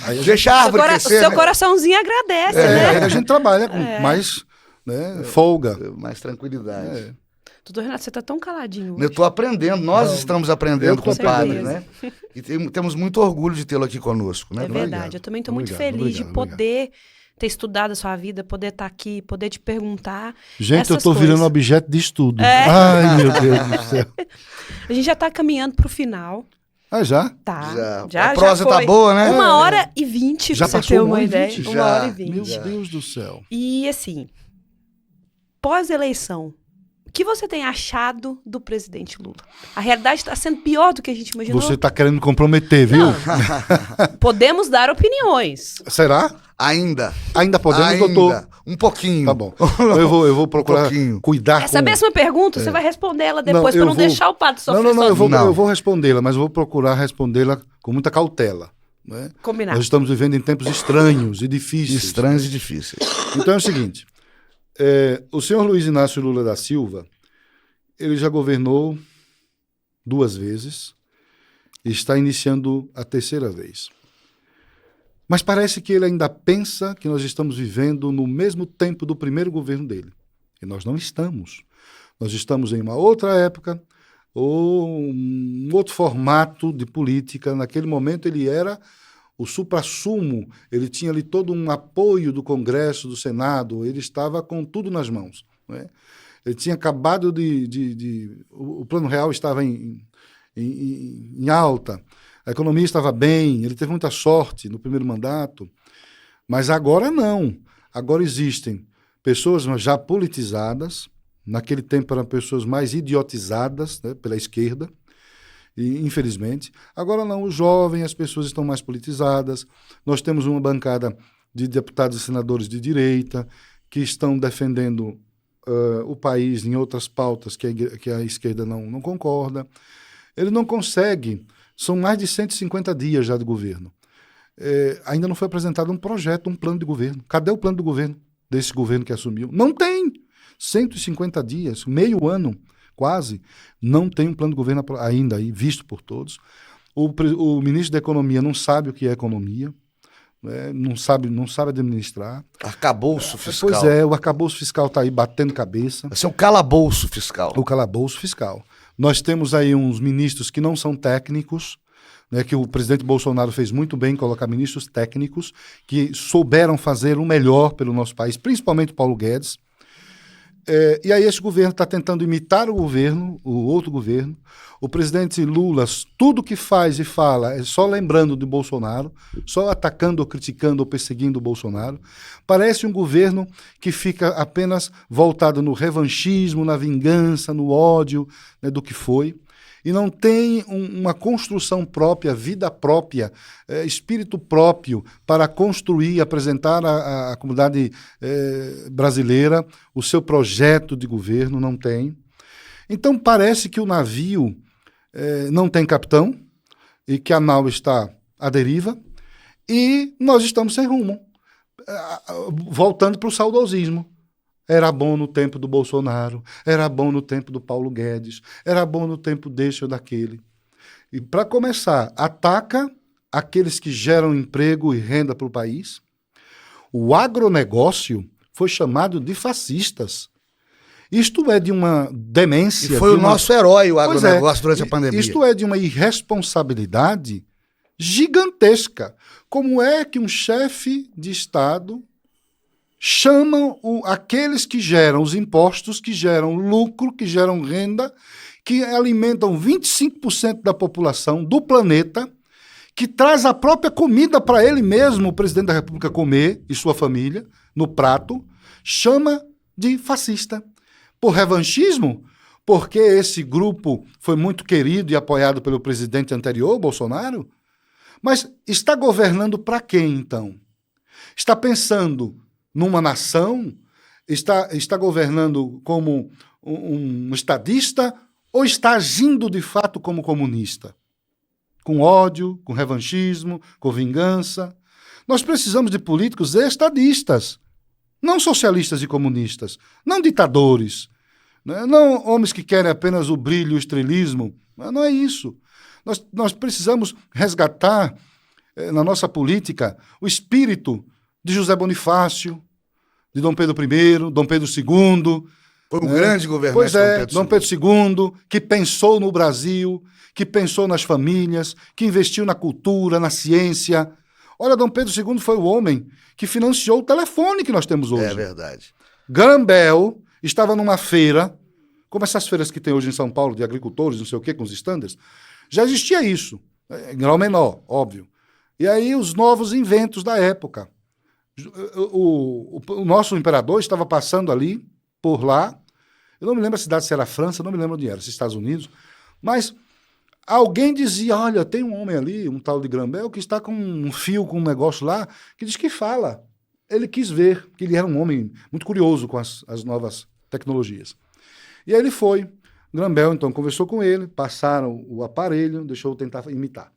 a gente, Deixa a árvore crescer, seu né? coraçãozinho agradece, aí né? a gente trabalha com mais, né, folga. Mais tranquilidade. É. Doutor Renato, você tá tão caladinho Eu hoje. estou aprendendo, nós estamos aprendendo eu com o tô padre, aprendendo. né? E temos muito orgulho de tê-lo aqui conosco, né? É verdade, Obrigado. eu também tô muito Obrigado, feliz de obrigado, poder ter estudado a sua vida, poder estar aqui, poder te perguntar. Gente, eu essas tô virando coisas. objeto de estudo. Ai, meu Deus do céu. A gente já tá caminhando pro final. Ah, já? Tá. A prosa tá foi. boa, né? 1h20, Já pra você passou ter uma 1h20? ideia. Já. 1h20. Meu Deus do céu. E assim, pós-eleição, o que você tem achado do presidente Lula? A realidade está sendo pior do que a gente imaginou. Você tá querendo comprometer, viu? Não. Podemos dar opiniões. Será? Ainda. Ainda podemos, doutor? Um pouquinho. Tá bom. Eu vou procurar pouquinho. cuidar Essa com... mesma pergunta, você vai responder ela depois, eu para não vou- deixar o padre sofrer Não, eu sozinho. vou respondê-la, mas eu vou procurar respondê-la com muita cautela. Né? Combinado. Nós estamos vivendo em tempos estranhos e difíceis. Estranhos e difíceis. Então é o seguinte, o senhor Luiz Inácio Lula da Silva, ele já governou 2 vezes e está iniciando a 3ª vez. Mas parece que ele ainda pensa que nós estamos vivendo no mesmo tempo do primeiro governo dele. E nós não estamos. Nós estamos em uma outra época, ou um outro formato de política. Naquele momento ele era o suprassumo, ele tinha ali todo um apoio do Congresso, do Senado, ele estava com tudo nas mãos. Não é? Ele tinha acabado o Plano Real estava em alta, a economia estava bem, ele teve muita sorte no primeiro mandato, mas agora não. Agora existem pessoas já politizadas, naquele tempo eram pessoas mais idiotizadas, né, pela esquerda, e, infelizmente. Agora não, os jovens, as pessoas estão mais politizadas, nós temos uma bancada de deputados e senadores de direita que estão defendendo o país em outras pautas que a esquerda não concorda. Ele não consegue, são mais de 150 dias já de governo. Ainda não foi apresentado um projeto, um plano de governo. Cadê o plano de governo desse governo que assumiu? Não tem! 150 dias, meio ano, quase, não tem um plano de governo ainda aí, visto por todos. O ministro da Economia não sabe o que é economia, não sabe administrar. Arcabouço fiscal. Pois é, o arcabouço fiscal está aí batendo cabeça. Vai ser o calabouço fiscal. O calabouço fiscal. Nós temos aí uns ministros que não são técnicos, né, que o presidente Bolsonaro fez muito bem em colocar ministros técnicos que souberam fazer o melhor pelo nosso país, principalmente o Paulo Guedes. E aí esse governo está tentando imitar o outro governo. O presidente Lula, tudo que faz e fala é só lembrando de Bolsonaro, só atacando ou criticando ou perseguindo o Bolsonaro. Parece um governo que fica apenas voltado no revanchismo, na vingança, no ódio, né, do que foi. E não tem uma construção própria, vida própria, espírito próprio para construir, apresentar à comunidade brasileira o seu projeto de governo, não tem. Então parece que o navio não tem capitão e que a nau está à deriva e nós estamos sem rumo, voltando para o saudosismo. Era bom no tempo do Bolsonaro, era bom no tempo do Paulo Guedes, era bom no tempo desse ou daquele. E, para começar, ataca aqueles que geram emprego e renda para o país. O agronegócio foi chamado de fascistas. Isto é de uma demência. E foi o nosso herói, o agronegócio, durante a pandemia. Isto é de uma irresponsabilidade gigantesca. Como é que um chefe de Estado chamam aqueles que geram os impostos, que geram lucro, que geram renda, que alimentam 25% da população do planeta, que traz a própria comida para ele mesmo, o presidente da República, comer e sua família, no prato, chama de fascista. Por revanchismo? Porque esse grupo foi muito querido e apoiado pelo presidente anterior, Bolsonaro? Mas está governando para quem, então? Está pensando numa nação? Está governando como um estadista ou está agindo de fato como comunista? com ódio, com revanchismo, com vingança. Nós precisamos de políticos estadistas, não socialistas e comunistas, não ditadores, né? Não homens que querem apenas o brilho, o estrelismo. Não é isso. Nós precisamos resgatar na nossa política o espírito de José Bonifácio, de Dom Pedro I, Dom Pedro II. Foi um grande governante. Pois é, Dom Pedro II, que pensou no Brasil, que pensou nas famílias, que investiu na cultura, na ciência. Olha, Dom Pedro II foi o homem que financiou o telefone que nós temos hoje. É verdade. Graham Bell estava numa feira, como essas feiras que tem hoje em São Paulo, de agricultores, não sei o quê, com os standards. Já existia isso, em grau menor, óbvio. E aí os novos inventos da época. O nosso imperador estava passando ali, por lá. Eu não me lembro a cidade, se era a França, não me lembro onde era, se Estados Unidos. Mas alguém dizia, olha, tem um homem ali, um tal de Graham Bell, que está com um fio, com um negócio lá, que diz que fala. Ele quis ver, que ele era um homem muito curioso com as novas tecnologias. E aí ele foi. Graham Bell, então, conversou com ele, passaram o aparelho, deixou eu tentar imitar.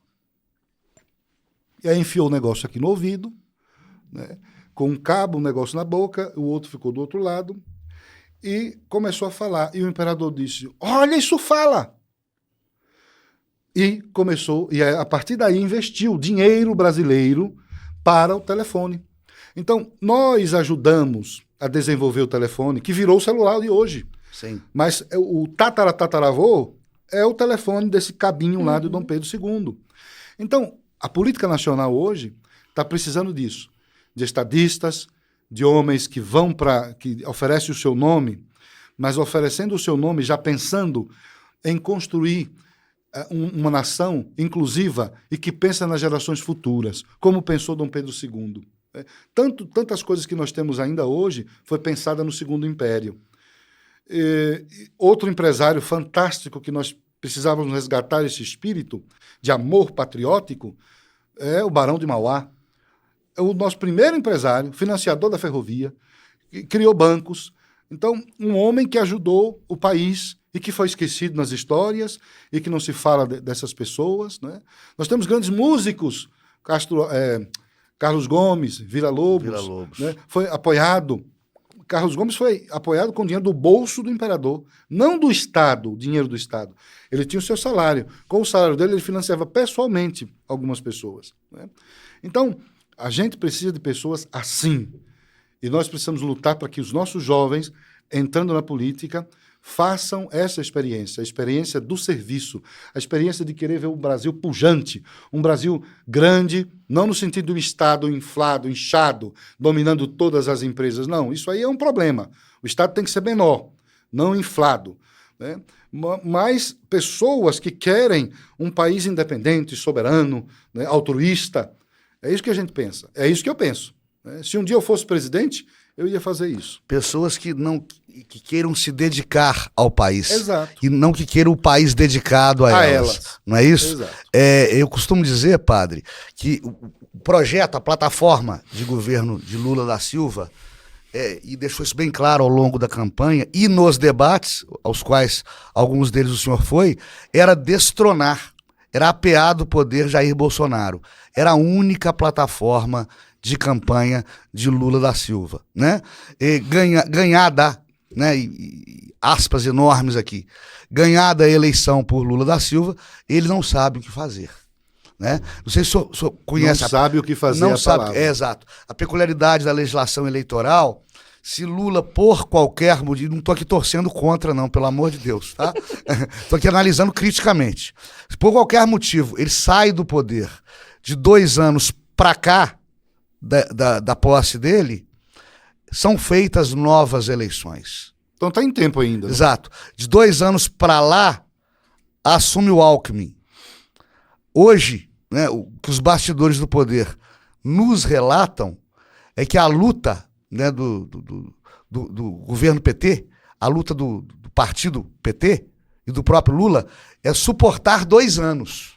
E aí enfiou o negócio aqui no ouvido, né, com um cabo, um negócio na boca, o outro ficou do outro lado, e começou a falar. E o imperador disse, olha, isso fala! E começou, e a partir daí investiu dinheiro brasileiro para o telefone. Então, nós ajudamos a desenvolver o telefone, que virou o celular de hoje. Sim. Mas o tataravô é o telefone desse cabinho lá do Dom Pedro II. Então, a política nacional hoje está precisando disso. De estadistas, de homens que vão que oferecem o seu nome, mas oferecendo o seu nome já pensando em construir uma nação inclusiva e que pensa nas gerações futuras, como pensou Dom Pedro II. Tantas coisas que nós temos ainda hoje foi pensada no Segundo Império. Outro empresário fantástico que nós precisávamos resgatar esse espírito de amor patriótico é o Barão de Mauá. É o nosso primeiro empresário, financiador da ferrovia, criou bancos. Então, um homem que ajudou o país e que foi esquecido nas histórias e que não se fala dessas pessoas, né? Nós temos grandes músicos, Carlos Gomes, Villa-Lobos. Né? Foi apoiado. Carlos Gomes foi apoiado com dinheiro do bolso do imperador, não do Estado, o dinheiro do Estado. Ele tinha o seu salário. Com o salário dele, ele financiava pessoalmente algumas pessoas. Né? Então, a gente precisa de pessoas assim. E nós precisamos lutar para que os nossos jovens, entrando na política, façam essa experiência, a experiência do serviço, a experiência de querer ver um Brasil pujante, um Brasil grande, não no sentido do Estado inflado, inchado, dominando todas as empresas. Não, isso aí é um problema. O Estado tem que ser menor, não inflado. Né? Mas pessoas que querem um país independente, soberano, né, altruísta, é isso que a gente pensa, é isso que eu penso. Né? Se um dia eu fosse presidente, eu ia fazer isso. Pessoas que queiram se dedicar ao país. Exato. E não que queiram o país dedicado a elas. Não é isso? Exato. Eu costumo dizer, padre, que o projeto, a plataforma de governo de Lula da Silva, e deixou isso bem claro ao longo da campanha e nos debates, aos quais alguns deles o senhor foi, era destronar, era apear do poder Jair Bolsonaro. Era a única plataforma de campanha de Lula da Silva, né? Ganhada, né? Aspas enormes aqui, ganhada a eleição por Lula da Silva, ele não sabe o que fazer, né? Não sei se o senhor conhece. Não sabe o que fazer. Não sabe, exato. A peculiaridade da legislação eleitoral, se Lula, por qualquer motivo, não estou aqui torcendo contra, não, pelo amor de Deus, tá? Estou aqui analisando criticamente. Se por qualquer motivo ele sai do poder de 2 anos para cá, da posse dele, são feitas novas eleições. Então está em tempo ainda. Né? Exato. De 2 anos para lá, assume o Alckmin. Hoje, né, o que os bastidores do poder nos relatam é que a luta, né, do governo PT, a luta do partido PT e do próprio Lula é suportar 2 anos.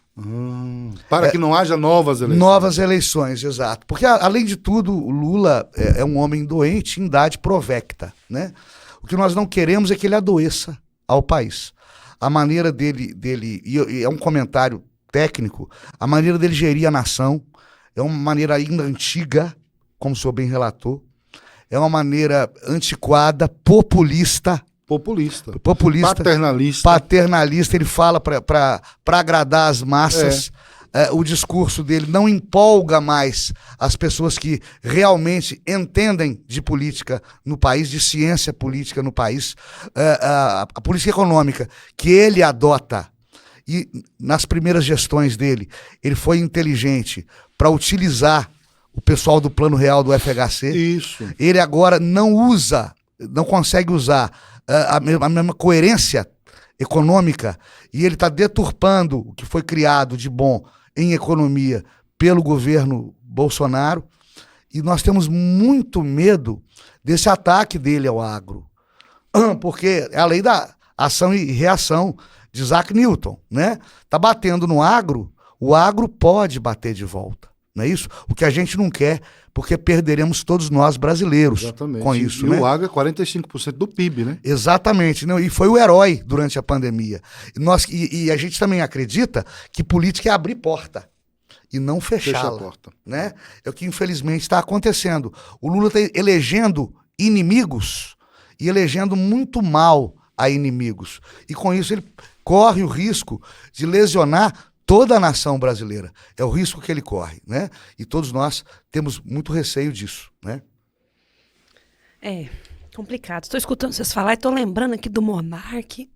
Para que não haja novas eleições. Novas eleições, exato. Porque, além de tudo, o Lula é um homem doente em idade provecta, né? O que nós não queremos é que ele adoeça ao país. A maneira dele e é um comentário técnico, a maneira dele gerir a nação é uma maneira ainda antiga, como o senhor bem relatou, é uma maneira antiquada, populista, paternalista, ele fala para agradar as massas. O discurso dele não empolga mais as pessoas que realmente entendem de política no país, de ciência política no país. A política econômica que ele adota, e nas primeiras gestões dele, ele foi inteligente para utilizar o pessoal do Plano Real do FHC. Isso. Ele agora não consegue usar a mesma coerência econômica, e ele está deturpando o que foi criado de bom em economia pelo governo Bolsonaro, e nós temos muito medo desse ataque dele ao agro, porque é a lei da ação e reação de Isaac Newton, né? Tá batendo no agro, o agro pode bater de volta, não é isso? O que a gente não quer, porque perderemos todos nós brasileiros. Exatamente. Com isso, e né? o agro é 45% do PIB, né? Exatamente, não, e foi o herói durante a pandemia. E a gente também acredita que política é abrir porta e não fechá-la. Fecha a porta. Né? É o que infelizmente está acontecendo. O Lula está elegendo inimigos e elegendo muito mal a inimigos. E com isso ele corre o risco de lesionar toda a nação brasileira. É o risco que ele corre, né? E todos nós temos muito receio disso, né? É complicado. Estou escutando vocês falar e estou lembrando aqui do Monark,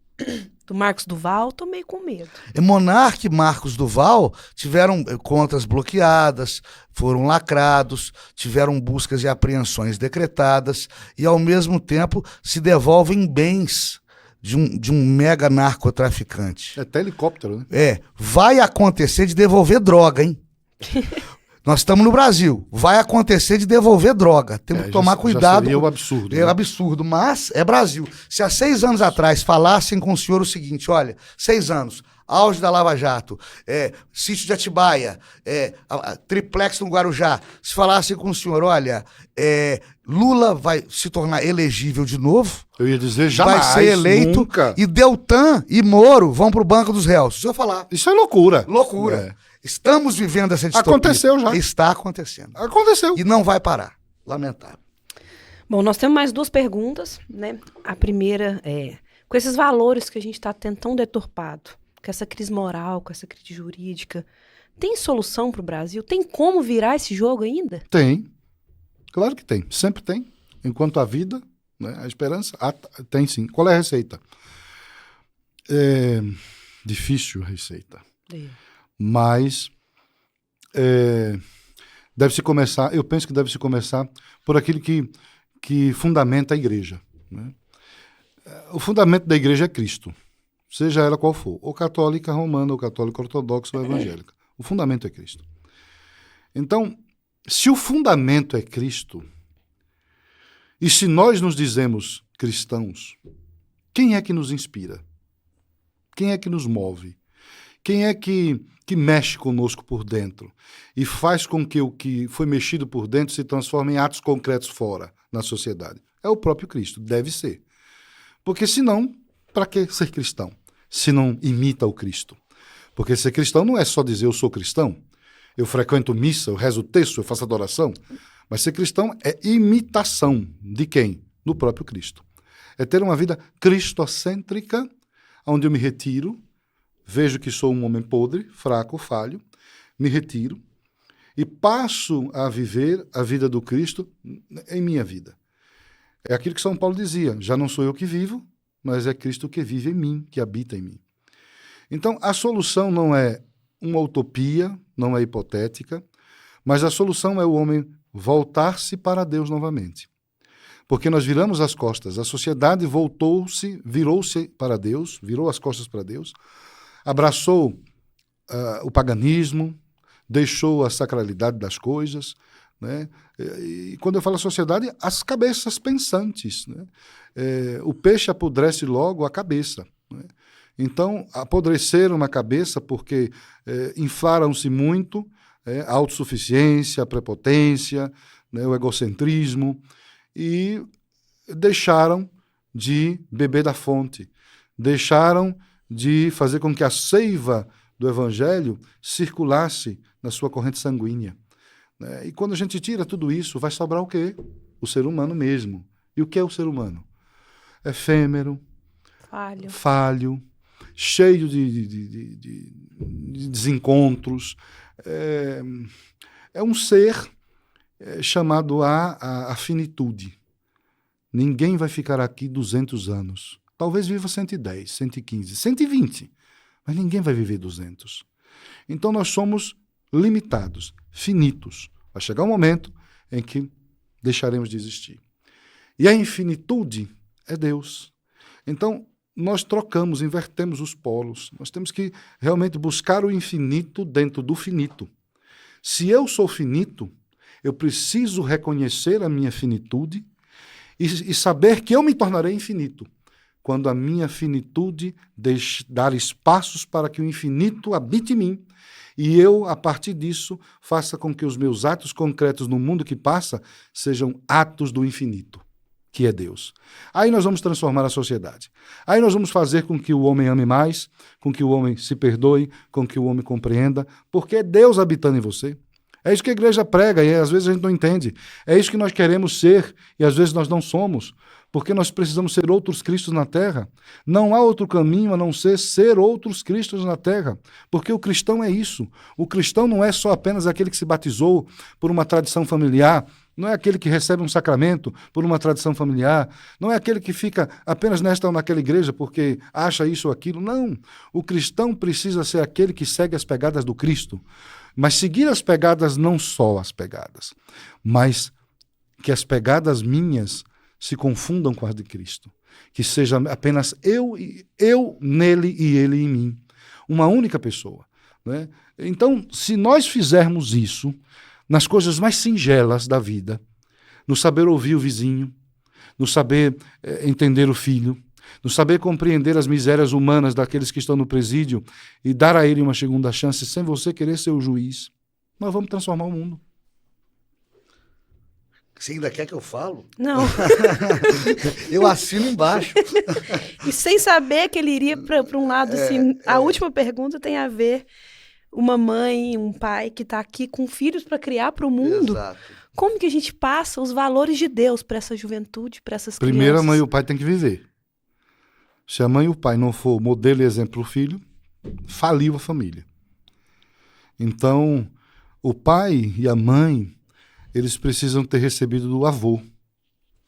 do Marcos Duval, estou meio com medo. Monark e Marcos Duval tiveram contas bloqueadas, foram lacrados, tiveram buscas e apreensões decretadas e, ao mesmo tempo, se devolvem bens de um mega narcotraficante. É até helicóptero, né? Vai acontecer de devolver droga, hein? Nós estamos no Brasil. Vai acontecer de devolver droga. Temos que tomar cuidado. Seria um absurdo. É um absurdo, mas é Brasil. Se há 6 anos atrás falassem com o senhor o seguinte, olha, 6 anos, auge da Lava Jato, sítio de Atibaia, a triplex no Guarujá, se falassem com o senhor, olha, Lula vai se tornar elegível de novo, eu ia dizer jamais, vai ser eleito, nunca. E Deltan e Moro vão para o banco dos réus. Se eu falar. Isso é loucura. Loucura. Estamos vivendo essa distopia. Aconteceu já. Está acontecendo. Aconteceu. E não vai parar. Lamentável. Bom, nós temos mais 2 perguntas, né? A primeira é, com esses valores que a gente está tendo tão deturpado, com essa crise moral, com essa crise jurídica, tem solução para o Brasil? Tem como virar esse jogo ainda? Tem. Claro que tem. Sempre tem. Enquanto a vida, né, a esperança, tem sim. Qual é a receita? É difícil a receita. Mas deve-se começar, eu penso que deve-se começar por aquilo que fundamenta a igreja. Né? O fundamento da igreja é Cristo, seja ela qual for, ou católica romana, ou católica ortodoxa, ou evangélica. O fundamento é Cristo. Então, se o fundamento é Cristo, e se nós nos dizemos cristãos, quem é que nos inspira? Quem é que nos move? Quem é que mexe conosco por dentro e faz com que o que foi mexido por dentro se transforme em atos concretos fora, na sociedade? É o próprio Cristo, deve ser. Porque senão, para que ser cristão? Se não imita o Cristo. Porque ser cristão não é só dizer eu sou cristão, eu frequento missa, eu rezo o texto, eu faço adoração. Mas ser cristão é imitação de quem? Do próprio Cristo. É ter uma vida cristocêntrica, onde eu me retiro, vejo que sou um homem podre, fraco, falho, me retiro e passo a viver a vida do Cristo em minha vida. É aquilo que São Paulo dizia, já não sou eu que vivo, mas é Cristo que vive em mim, que habita em mim. Então, a solução não é uma utopia, não é hipotética, mas a solução é o homem voltar-se para Deus novamente. Porque nós viramos as costas, a sociedade virou-se para Deus, virou as costas para Deus, abraçou o paganismo, deixou a sacralidade das coisas, né? E quando eu falo sociedade, as cabeças pensantes, né? O peixe apodrece logo a cabeça, né? Então, apodreceram na cabeça porque inflaram-se muito, a autossuficiência, a prepotência, né? O egocentrismo, e deixaram de beber da fonte, deixaram de fazer com que a seiva do Evangelho circulasse na sua corrente sanguínea. Né? E quando a gente tira tudo isso, vai sobrar o quê? O ser humano mesmo. E o que é o ser humano? Efêmero, falho, cheio de desencontros. É um ser chamado a finitude. Ninguém vai ficar aqui 200 anos. Talvez viva 110, 115, 120, mas ninguém vai viver 200. Então nós somos limitados, finitos. Vai chegar um momento em que deixaremos de existir. E a infinitude é Deus. Então nós trocamos, invertemos os polos. Nós temos que realmente buscar o infinito dentro do finito. Se eu sou finito, eu preciso reconhecer a minha finitude e saber que eu me tornarei infinito quando a minha finitude dar espaços para que o infinito habite em mim e eu, a partir disso, faça com que os meus atos concretos no mundo que passa sejam atos do infinito, que é Deus. Aí nós vamos transformar a sociedade. Aí nós vamos fazer com que o homem ame mais, com que o homem se perdoe, com que o homem compreenda, porque é Deus habitando em você. É isso que a igreja prega e às vezes a gente não entende. É isso que nós queremos ser e às vezes nós não somos, porque nós precisamos ser outros Cristos na terra. Não há outro caminho a não ser outros Cristos na terra, porque o cristão é isso. O cristão não é só apenas aquele que se batizou por uma tradição familiar, não é aquele que recebe um sacramento por uma tradição familiar, não é aquele que fica apenas nesta ou naquela igreja porque acha isso ou aquilo. Não. O cristão precisa ser aquele que segue as pegadas do Cristo. Mas seguir as pegadas, não só as pegadas, mas que as pegadas minhas se confundam com as de Cristo. Que seja apenas eu nele e ele em mim. Uma única pessoa. Né? Então, se nós fizermos isso nas coisas mais singelas da vida, no saber ouvir o vizinho, no saber entender o filho, no saber compreender as misérias humanas daqueles que estão no presídio e dar a ele uma segunda chance sem você querer ser o juiz, nós vamos transformar o mundo. Você ainda quer que eu falo? Não. Eu assino embaixo. E sem saber que ele iria para um lado, assim, a última pergunta tem a ver uma mãe, um pai que está aqui com filhos para criar para o mundo. Exato. Como que a gente passa os valores de Deus para essa juventude, para essas crianças? Primeiro, a mãe e o pai têm que viver. Se a mãe e o pai não for modelo e exemplo para o filho, faliu a família. Então, o pai e a mãe, eles precisam ter recebido do avô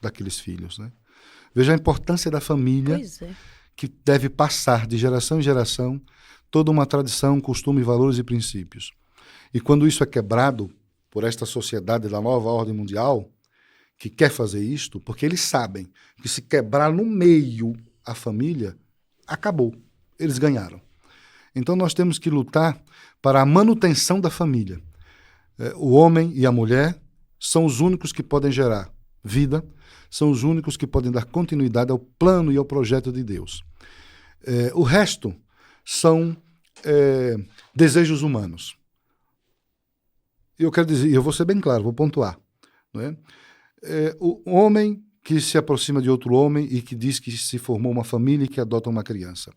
daqueles filhos. Né? Veja a importância da família, que deve passar de geração em geração toda uma tradição, costume, valores e princípios. E quando isso é quebrado por esta sociedade da nova ordem mundial, que quer fazer isto, porque eles sabem que se quebrar no meio a família, acabou. Eles ganharam. Então nós temos que lutar para a manutenção da família. O homem e a mulher são os únicos que podem gerar vida, são os únicos que podem dar continuidade ao plano e ao projeto de Deus. O resto são desejos humanos. Eu quero dizer, eu vou ser bem claro, vou pontuar. Não é? O homem que se aproxima de outro homem e que diz que se formou uma família e que adota uma criança.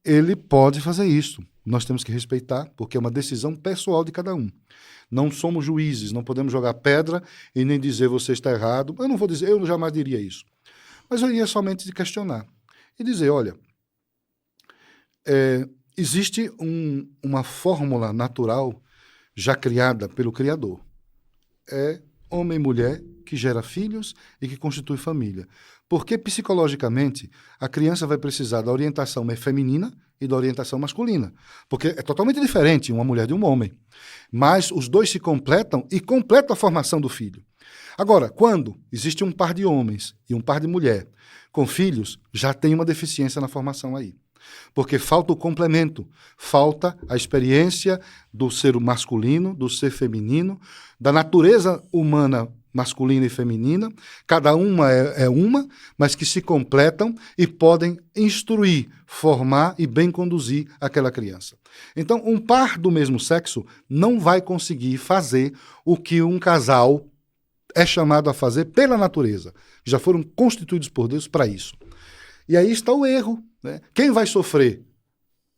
Ele pode fazer isso. Nós temos que respeitar, porque é uma decisão pessoal de cada um. Não somos juízes, não podemos jogar pedra e nem dizer você está errado. Eu não vou dizer, eu jamais diria isso. Mas eu iria somente de questionar e dizer, olha, existe uma fórmula natural já criada pelo Criador. É homem e mulher que gera filhos e que constitui família. Porque, psicologicamente, a criança vai precisar da orientação feminina e da orientação masculina. Porque é totalmente diferente uma mulher de um homem. Mas os dois se completam e completam a formação do filho. Agora, quando existe um par de homens e um par de mulher com filhos, já tem uma deficiência na formação aí. Porque falta o complemento, falta a experiência do ser masculino, do ser feminino, da natureza humana masculina e feminina, cada uma é uma, mas que se completam e podem instruir, formar e bem conduzir aquela criança. Então, um par do mesmo sexo não vai conseguir fazer o que um casal é chamado a fazer pela natureza. Já foram constituídos por Deus para isso. E aí está o erro. Né? Quem vai sofrer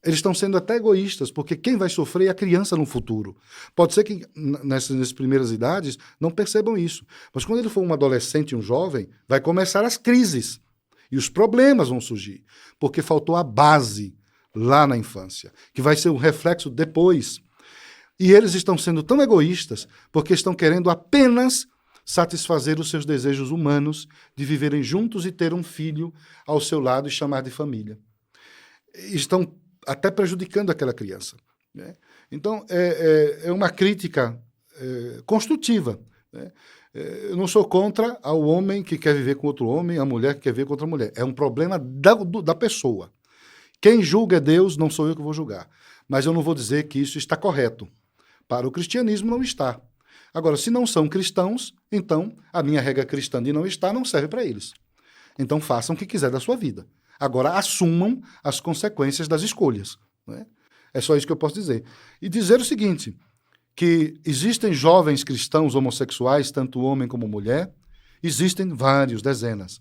Eles estão sendo até egoístas, porque quem vai sofrer é a criança no futuro. Pode ser que nessas primeiras idades não percebam isso. Mas quando ele for um adolescente, um jovem, vai começar as crises. E os problemas vão surgir. Porque faltou a base lá na infância, que vai ser um reflexo depois. E eles estão sendo tão egoístas porque estão querendo apenas satisfazer os seus desejos humanos de viverem juntos e ter um filho ao seu lado e chamar de família. Estão até prejudicando aquela criança, né? Então, é uma crítica construtiva, né? Eu não sou contra ao homem que quer viver com outro homem, a mulher que quer viver com outra mulher. É um problema da pessoa. Quem julga é Deus, não sou eu que vou julgar. Mas eu não vou dizer que isso está correto. Para o cristianismo não está. Agora, se não são cristãos, então a minha regra cristã de não estar não serve para eles. Então façam o que quiser da sua vida. Agora, assumam as consequências das escolhas, né? É só isso que eu posso dizer. E dizer o seguinte, que existem jovens cristãos homossexuais, tanto homem como mulher, existem vários, dezenas.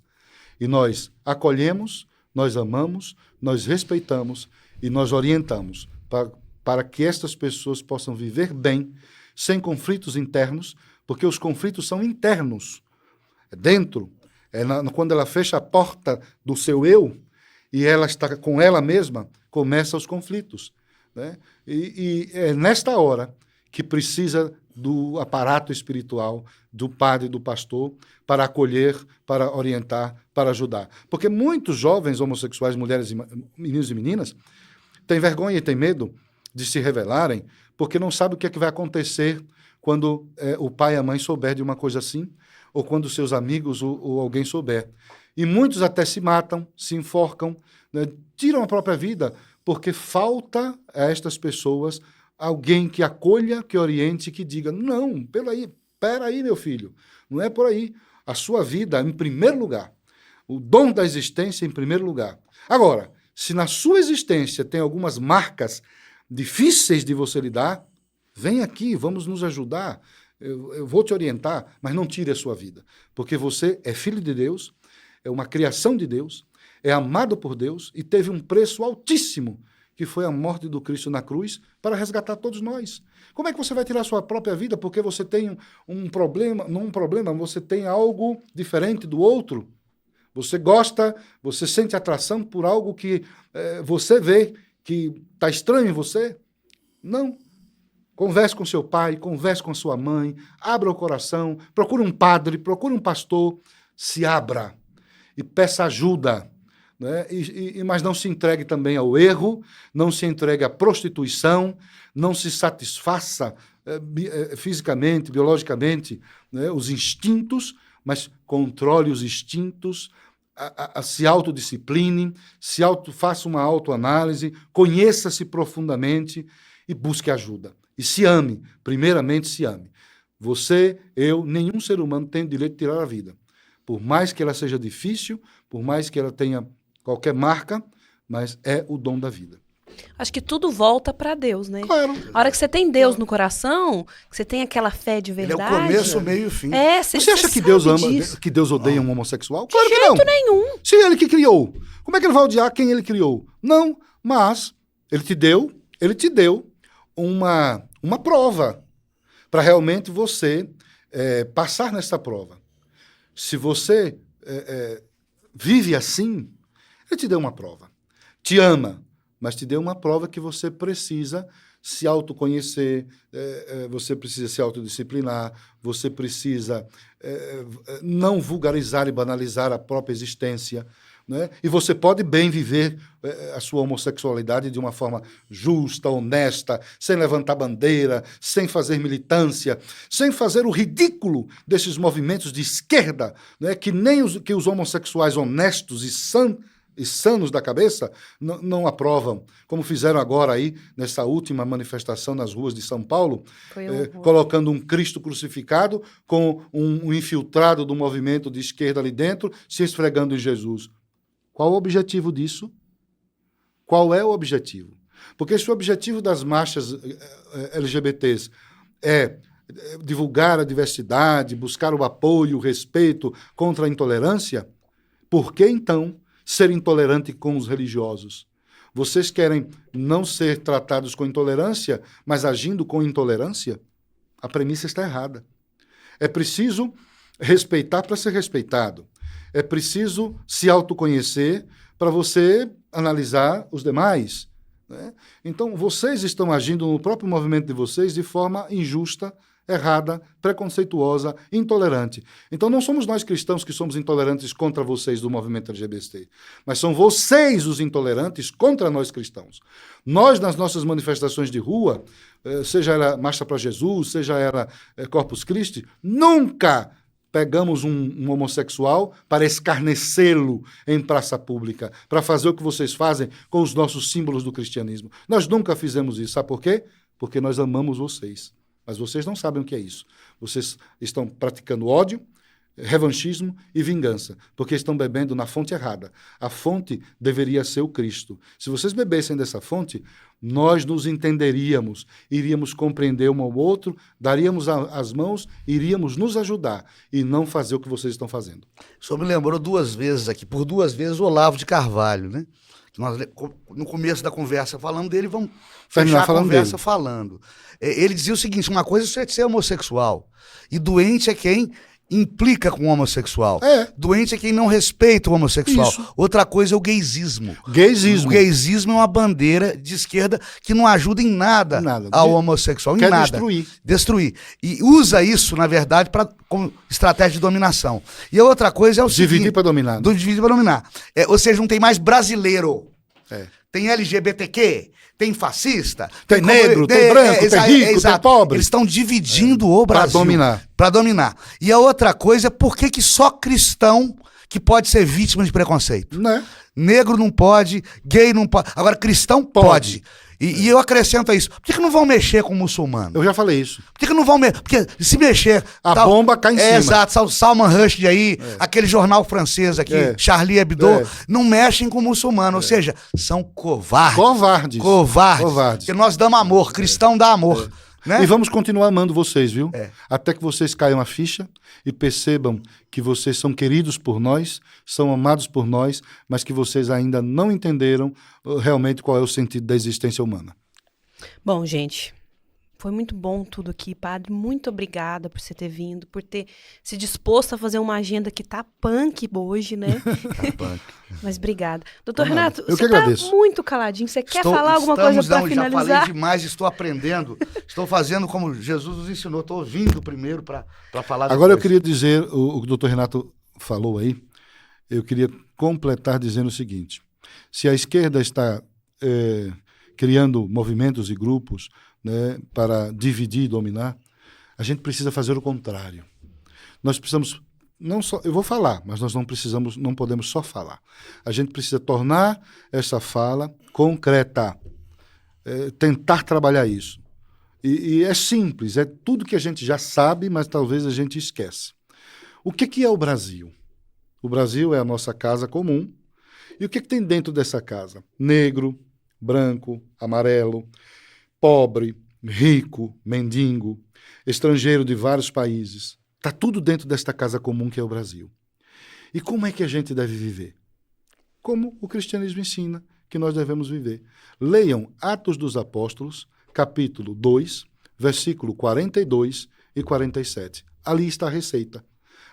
E nós acolhemos, nós amamos, nós respeitamos e nós orientamos para que estas pessoas possam viver bem, sem conflitos internos, porque os conflitos são internos. É dentro. Quando ela fecha a porta do seu eu, e ela está com ela mesma, começam os conflitos, né? E é nesta hora que precisa do aparato espiritual, do padre, do pastor, para acolher, para orientar, para ajudar. Porque muitos jovens homossexuais, mulheres, meninos e meninas, têm vergonha e têm medo de se revelarem, porque não sabem o que é que vai acontecer quando o pai e a mãe souber de uma coisa assim, ou quando seus amigos ou alguém souber. E muitos até se matam, se enforcam, né, tiram a própria vida, porque falta a estas pessoas alguém que acolha, que oriente, que diga, não, peraí, meu filho, não é por aí. A sua vida em primeiro lugar. O dom da existência em primeiro lugar. Agora, se na sua existência tem algumas marcas difíceis de você lidar, vem aqui, vamos nos ajudar, eu vou te orientar, mas não tire a sua vida, porque você é filho de Deus, é uma criação de Deus, é amado por Deus e teve um preço altíssimo, que foi a morte do Cristo na cruz, para resgatar todos nós. Como é que você vai tirar a sua própria vida porque você tem um problema, não um problema, você tem algo diferente do outro? Você gosta, você sente atração por algo que você vê que está estranho em você? Não. Converse com seu pai, converse com sua mãe, abra o coração, procure um padre, procure um pastor, se abra e peça ajuda, né? Mas não se entregue também ao erro, não se entregue à prostituição, não se satisfaça fisicamente, biologicamente, né, os instintos, mas controle os instintos, se autodiscipline, faça uma autoanálise, conheça-se profundamente e busque ajuda. E se ame, primeiramente se ame. Você, eu, nenhum ser humano tem o direito de tirar a vida. Por mais que ela seja difícil, por mais que ela tenha qualquer marca, mas é o dom da vida. Acho que tudo volta para Deus, né? Claro. A hora que você tem Deus no coração, que você tem aquela fé de verdade... Ele é o começo, o meio e o fim. Você acha que Deus ama, que Deus odeia um homossexual? Claro de que não. jeito nenhum. Se ele que criou, como é que ele vai odiar quem ele criou? Não, mas ele te deu uma prova para realmente você passar nessa prova. Se você vive assim, ele te deu uma prova. Te ama, mas te deu uma prova que você precisa se autoconhecer, você precisa se autodisciplinar, você precisa não vulgarizar e banalizar a própria existência, né? E você pode bem viver a sua homossexualidade de uma forma justa, honesta, sem levantar bandeira, sem fazer militância, sem fazer o ridículo desses movimentos de esquerda, né? Que nem os homossexuais honestos e sanos da cabeça não aprovam, como fizeram agora aí, nessa última manifestação nas ruas de São Paulo, colocando um Cristo crucificado com um infiltrado do movimento de esquerda ali dentro, se esfregando em Jesus. Qual o objetivo disso? Qual é o objetivo? Porque se o objetivo das marchas LGBTs é divulgar a diversidade, buscar o apoio, o respeito contra a intolerância, por que então ser intolerante com os religiosos? Vocês querem não ser tratados com intolerância, mas agindo com intolerância? A premissa está errada. É preciso respeitar para ser respeitado. É preciso se autoconhecer para você analisar os demais, né? Então, vocês estão agindo no próprio movimento de vocês de forma injusta, errada, preconceituosa, intolerante. Então, não somos nós cristãos que somos intolerantes contra vocês do movimento LGBT, mas são vocês os intolerantes contra nós cristãos. Nós, nas nossas manifestações de rua, seja ela Marcha para Jesus, seja ela Corpus Christi, nunca pegamos um homossexual para escarnecê-lo em praça pública, para fazer o que vocês fazem com os nossos símbolos do cristianismo. Nós nunca fizemos isso. Sabe por quê? Porque nós amamos vocês. Mas vocês não sabem o que é isso. Vocês estão praticando ódio, revanchismo e vingança, porque estão bebendo na fonte errada. A fonte deveria ser o Cristo. Se vocês bebessem dessa fonte, nós nos entenderíamos, iríamos compreender um ao outro, daríamos as mãos, iríamos nos ajudar e não fazer o que vocês estão fazendo. O senhor me lembrou 2 vezes aqui, por 2 vezes, o Olavo de Carvalho, né? Que nós, no começo da conversa falando dele, vamos Terminar fechar a falando conversa dele. falando. Ele dizia o seguinte, uma coisa é ser homossexual, e doente é quem implica com o homossexual. Doente é quem não respeita o homossexual. Isso. Outra coisa é o gaysismo. Gaysismo. O gaysismo é uma bandeira de esquerda que não ajuda em nada, ao homossexual, em Quer nada. destruir. E usa isso, na verdade, como estratégia de dominação. E a outra coisa é o seguinte... Dividir para dominar. Dividir para dominar. Ou seja, não tem mais brasileiro. É. Tem LGBTQ, tem fascista, Tem negro, tem branco, tem rico, tem pobre. Eles estão dividindo o Brasil. dominar. Para dominar. E a outra coisa, por que só cristão que pode ser vítima de preconceito? Né? Negro não pode, gay não pode. Agora, cristão pode. E eu acrescento a isso. Por que não vão mexer com o muçulmano? Eu já falei isso. Por que não vão mexer? Porque se mexer... A bomba cai em cima. Exato. Salman Rushdie aí, aquele jornal francês aqui, Charlie Hebdo, não mexem com o muçulmano. Ou seja, são covardes. Covardes. Porque nós damos amor. Cristão dá amor. Né? E vamos continuar amando vocês, viu? Até que vocês caiam a ficha e percebam que vocês são queridos por nós, são amados por nós, mas que vocês ainda não entenderam realmente qual é o sentido da existência humana. Bom, gente, foi muito bom tudo aqui, padre. Muito obrigada por você ter vindo, por ter se disposto a fazer uma agenda que tá punk hoje, né? Mas obrigada. Doutor Renato, você tá muito caladinho. Você quer falar alguma coisa para finalizar? Já falei demais, estou aprendendo. Estou fazendo como Jesus nos ensinou. Estou ouvindo primeiro para falar. Agora eu queria dizer, o que o doutor Renato falou aí, eu queria completar dizendo o seguinte. Se a esquerda está criando movimentos e grupos, né, para dividir e dominar, a gente precisa fazer o contrário. Nós precisamos, não só, eu vou falar, mas nós não podemos só falar. A gente precisa tornar essa fala concreta, tentar trabalhar isso. E é simples, é tudo que a gente já sabe, mas talvez a gente esquece. O que é o Brasil? O Brasil é a nossa casa comum. E o que tem dentro dessa casa? Negro, branco, amarelo, pobre, rico, mendigo, estrangeiro de vários países. Está tudo dentro desta casa comum que é o Brasil. E como é que a gente deve viver? Como o cristianismo ensina que nós devemos viver. Leiam Atos dos Apóstolos, capítulo 2, versículo 42 e 47. Ali está a receita.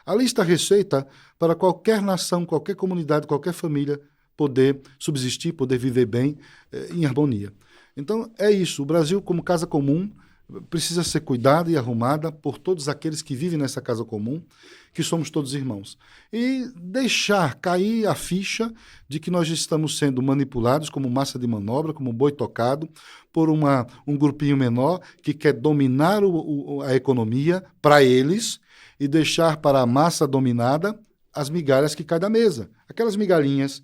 Ali está a receita para qualquer nação, qualquer comunidade, qualquer família poder subsistir, poder viver bem, em harmonia. Então, é isso. O Brasil, como casa comum, precisa ser cuidada e arrumada por todos aqueles que vivem nessa casa comum, que somos todos irmãos. E deixar cair a ficha de que nós estamos sendo manipulados como massa de manobra, como boi tocado, por um grupinho menor que quer dominar a economia para eles e deixar para a massa dominada as migalhas que caem da mesa. Aquelas migalhinhas,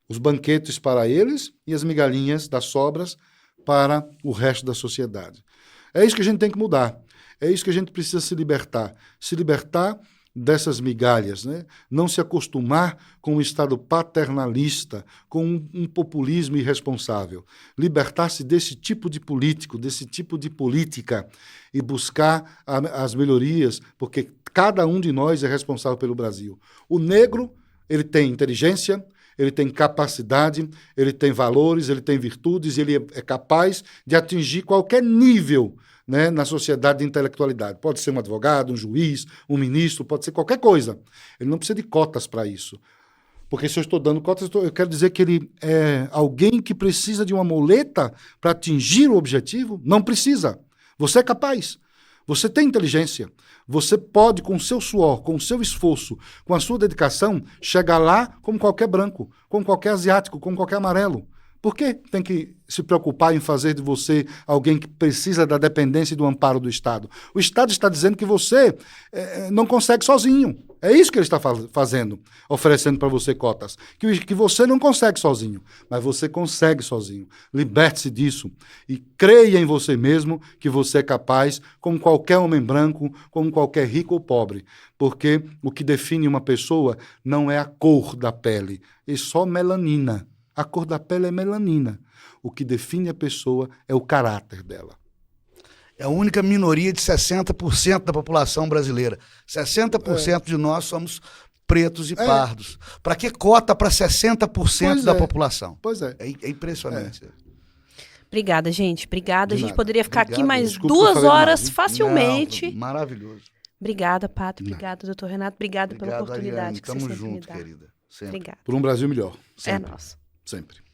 os banquetes para eles e as migalhinhas das sobras para o resto da sociedade. É isso que a gente tem que mudar. É isso que a gente precisa se libertar. Se libertar dessas migalhas, né? Não se acostumar com um Estado paternalista, com um populismo irresponsável. Libertar-se desse tipo de político, desse tipo de política e buscar as melhorias, porque cada um de nós é responsável pelo Brasil. O negro, ele tem inteligência, ele tem capacidade, ele tem valores, ele tem virtudes, ele é capaz de atingir qualquer nível, né, na sociedade de intelectualidade. Pode ser um advogado, um juiz, um ministro, pode ser qualquer coisa. Ele não precisa de cotas para isso. Porque se eu estou dando cotas, eu quero dizer que ele é alguém que precisa de uma muleta para atingir o objetivo? Não precisa. Você é capaz. Você tem inteligência. Você pode, com o seu suor, com o seu esforço, com a sua dedicação, chegar lá como qualquer branco, como qualquer asiático, como qualquer amarelo. Por que tem que se preocupar em fazer de você alguém que precisa da dependência e do amparo do Estado? O Estado está dizendo que você não consegue sozinho. É isso que ele está fazendo, oferecendo para você cotas. Que você não consegue sozinho, mas você consegue sozinho. Liberte-se disso e creia em você mesmo que você é capaz, como qualquer homem branco, como qualquer rico ou pobre. Porque o que define uma pessoa não é a cor da pele, é só melanina. A cor da pele é melanina. O que define a pessoa é o caráter dela. É a única minoria de 60% da população brasileira. 60% de nós somos pretos e pardos. Para que cota para 60% da população? Pois é. É impressionante. Obrigada, gente. Obrigada. A gente nada. poderia ficar aqui mais Desculpa que eu 2 falei horas demais, hein? facilmente. Não, maravilhoso. Obrigada, Pato. Obrigada, doutor Renato. Obrigada pela Obrigado, oportunidade Ariane. que vocês Tamo têm me junto, dado. querida. Sempre. Obrigada. Por um Brasil melhor. É Sempre. nosso. Sempre.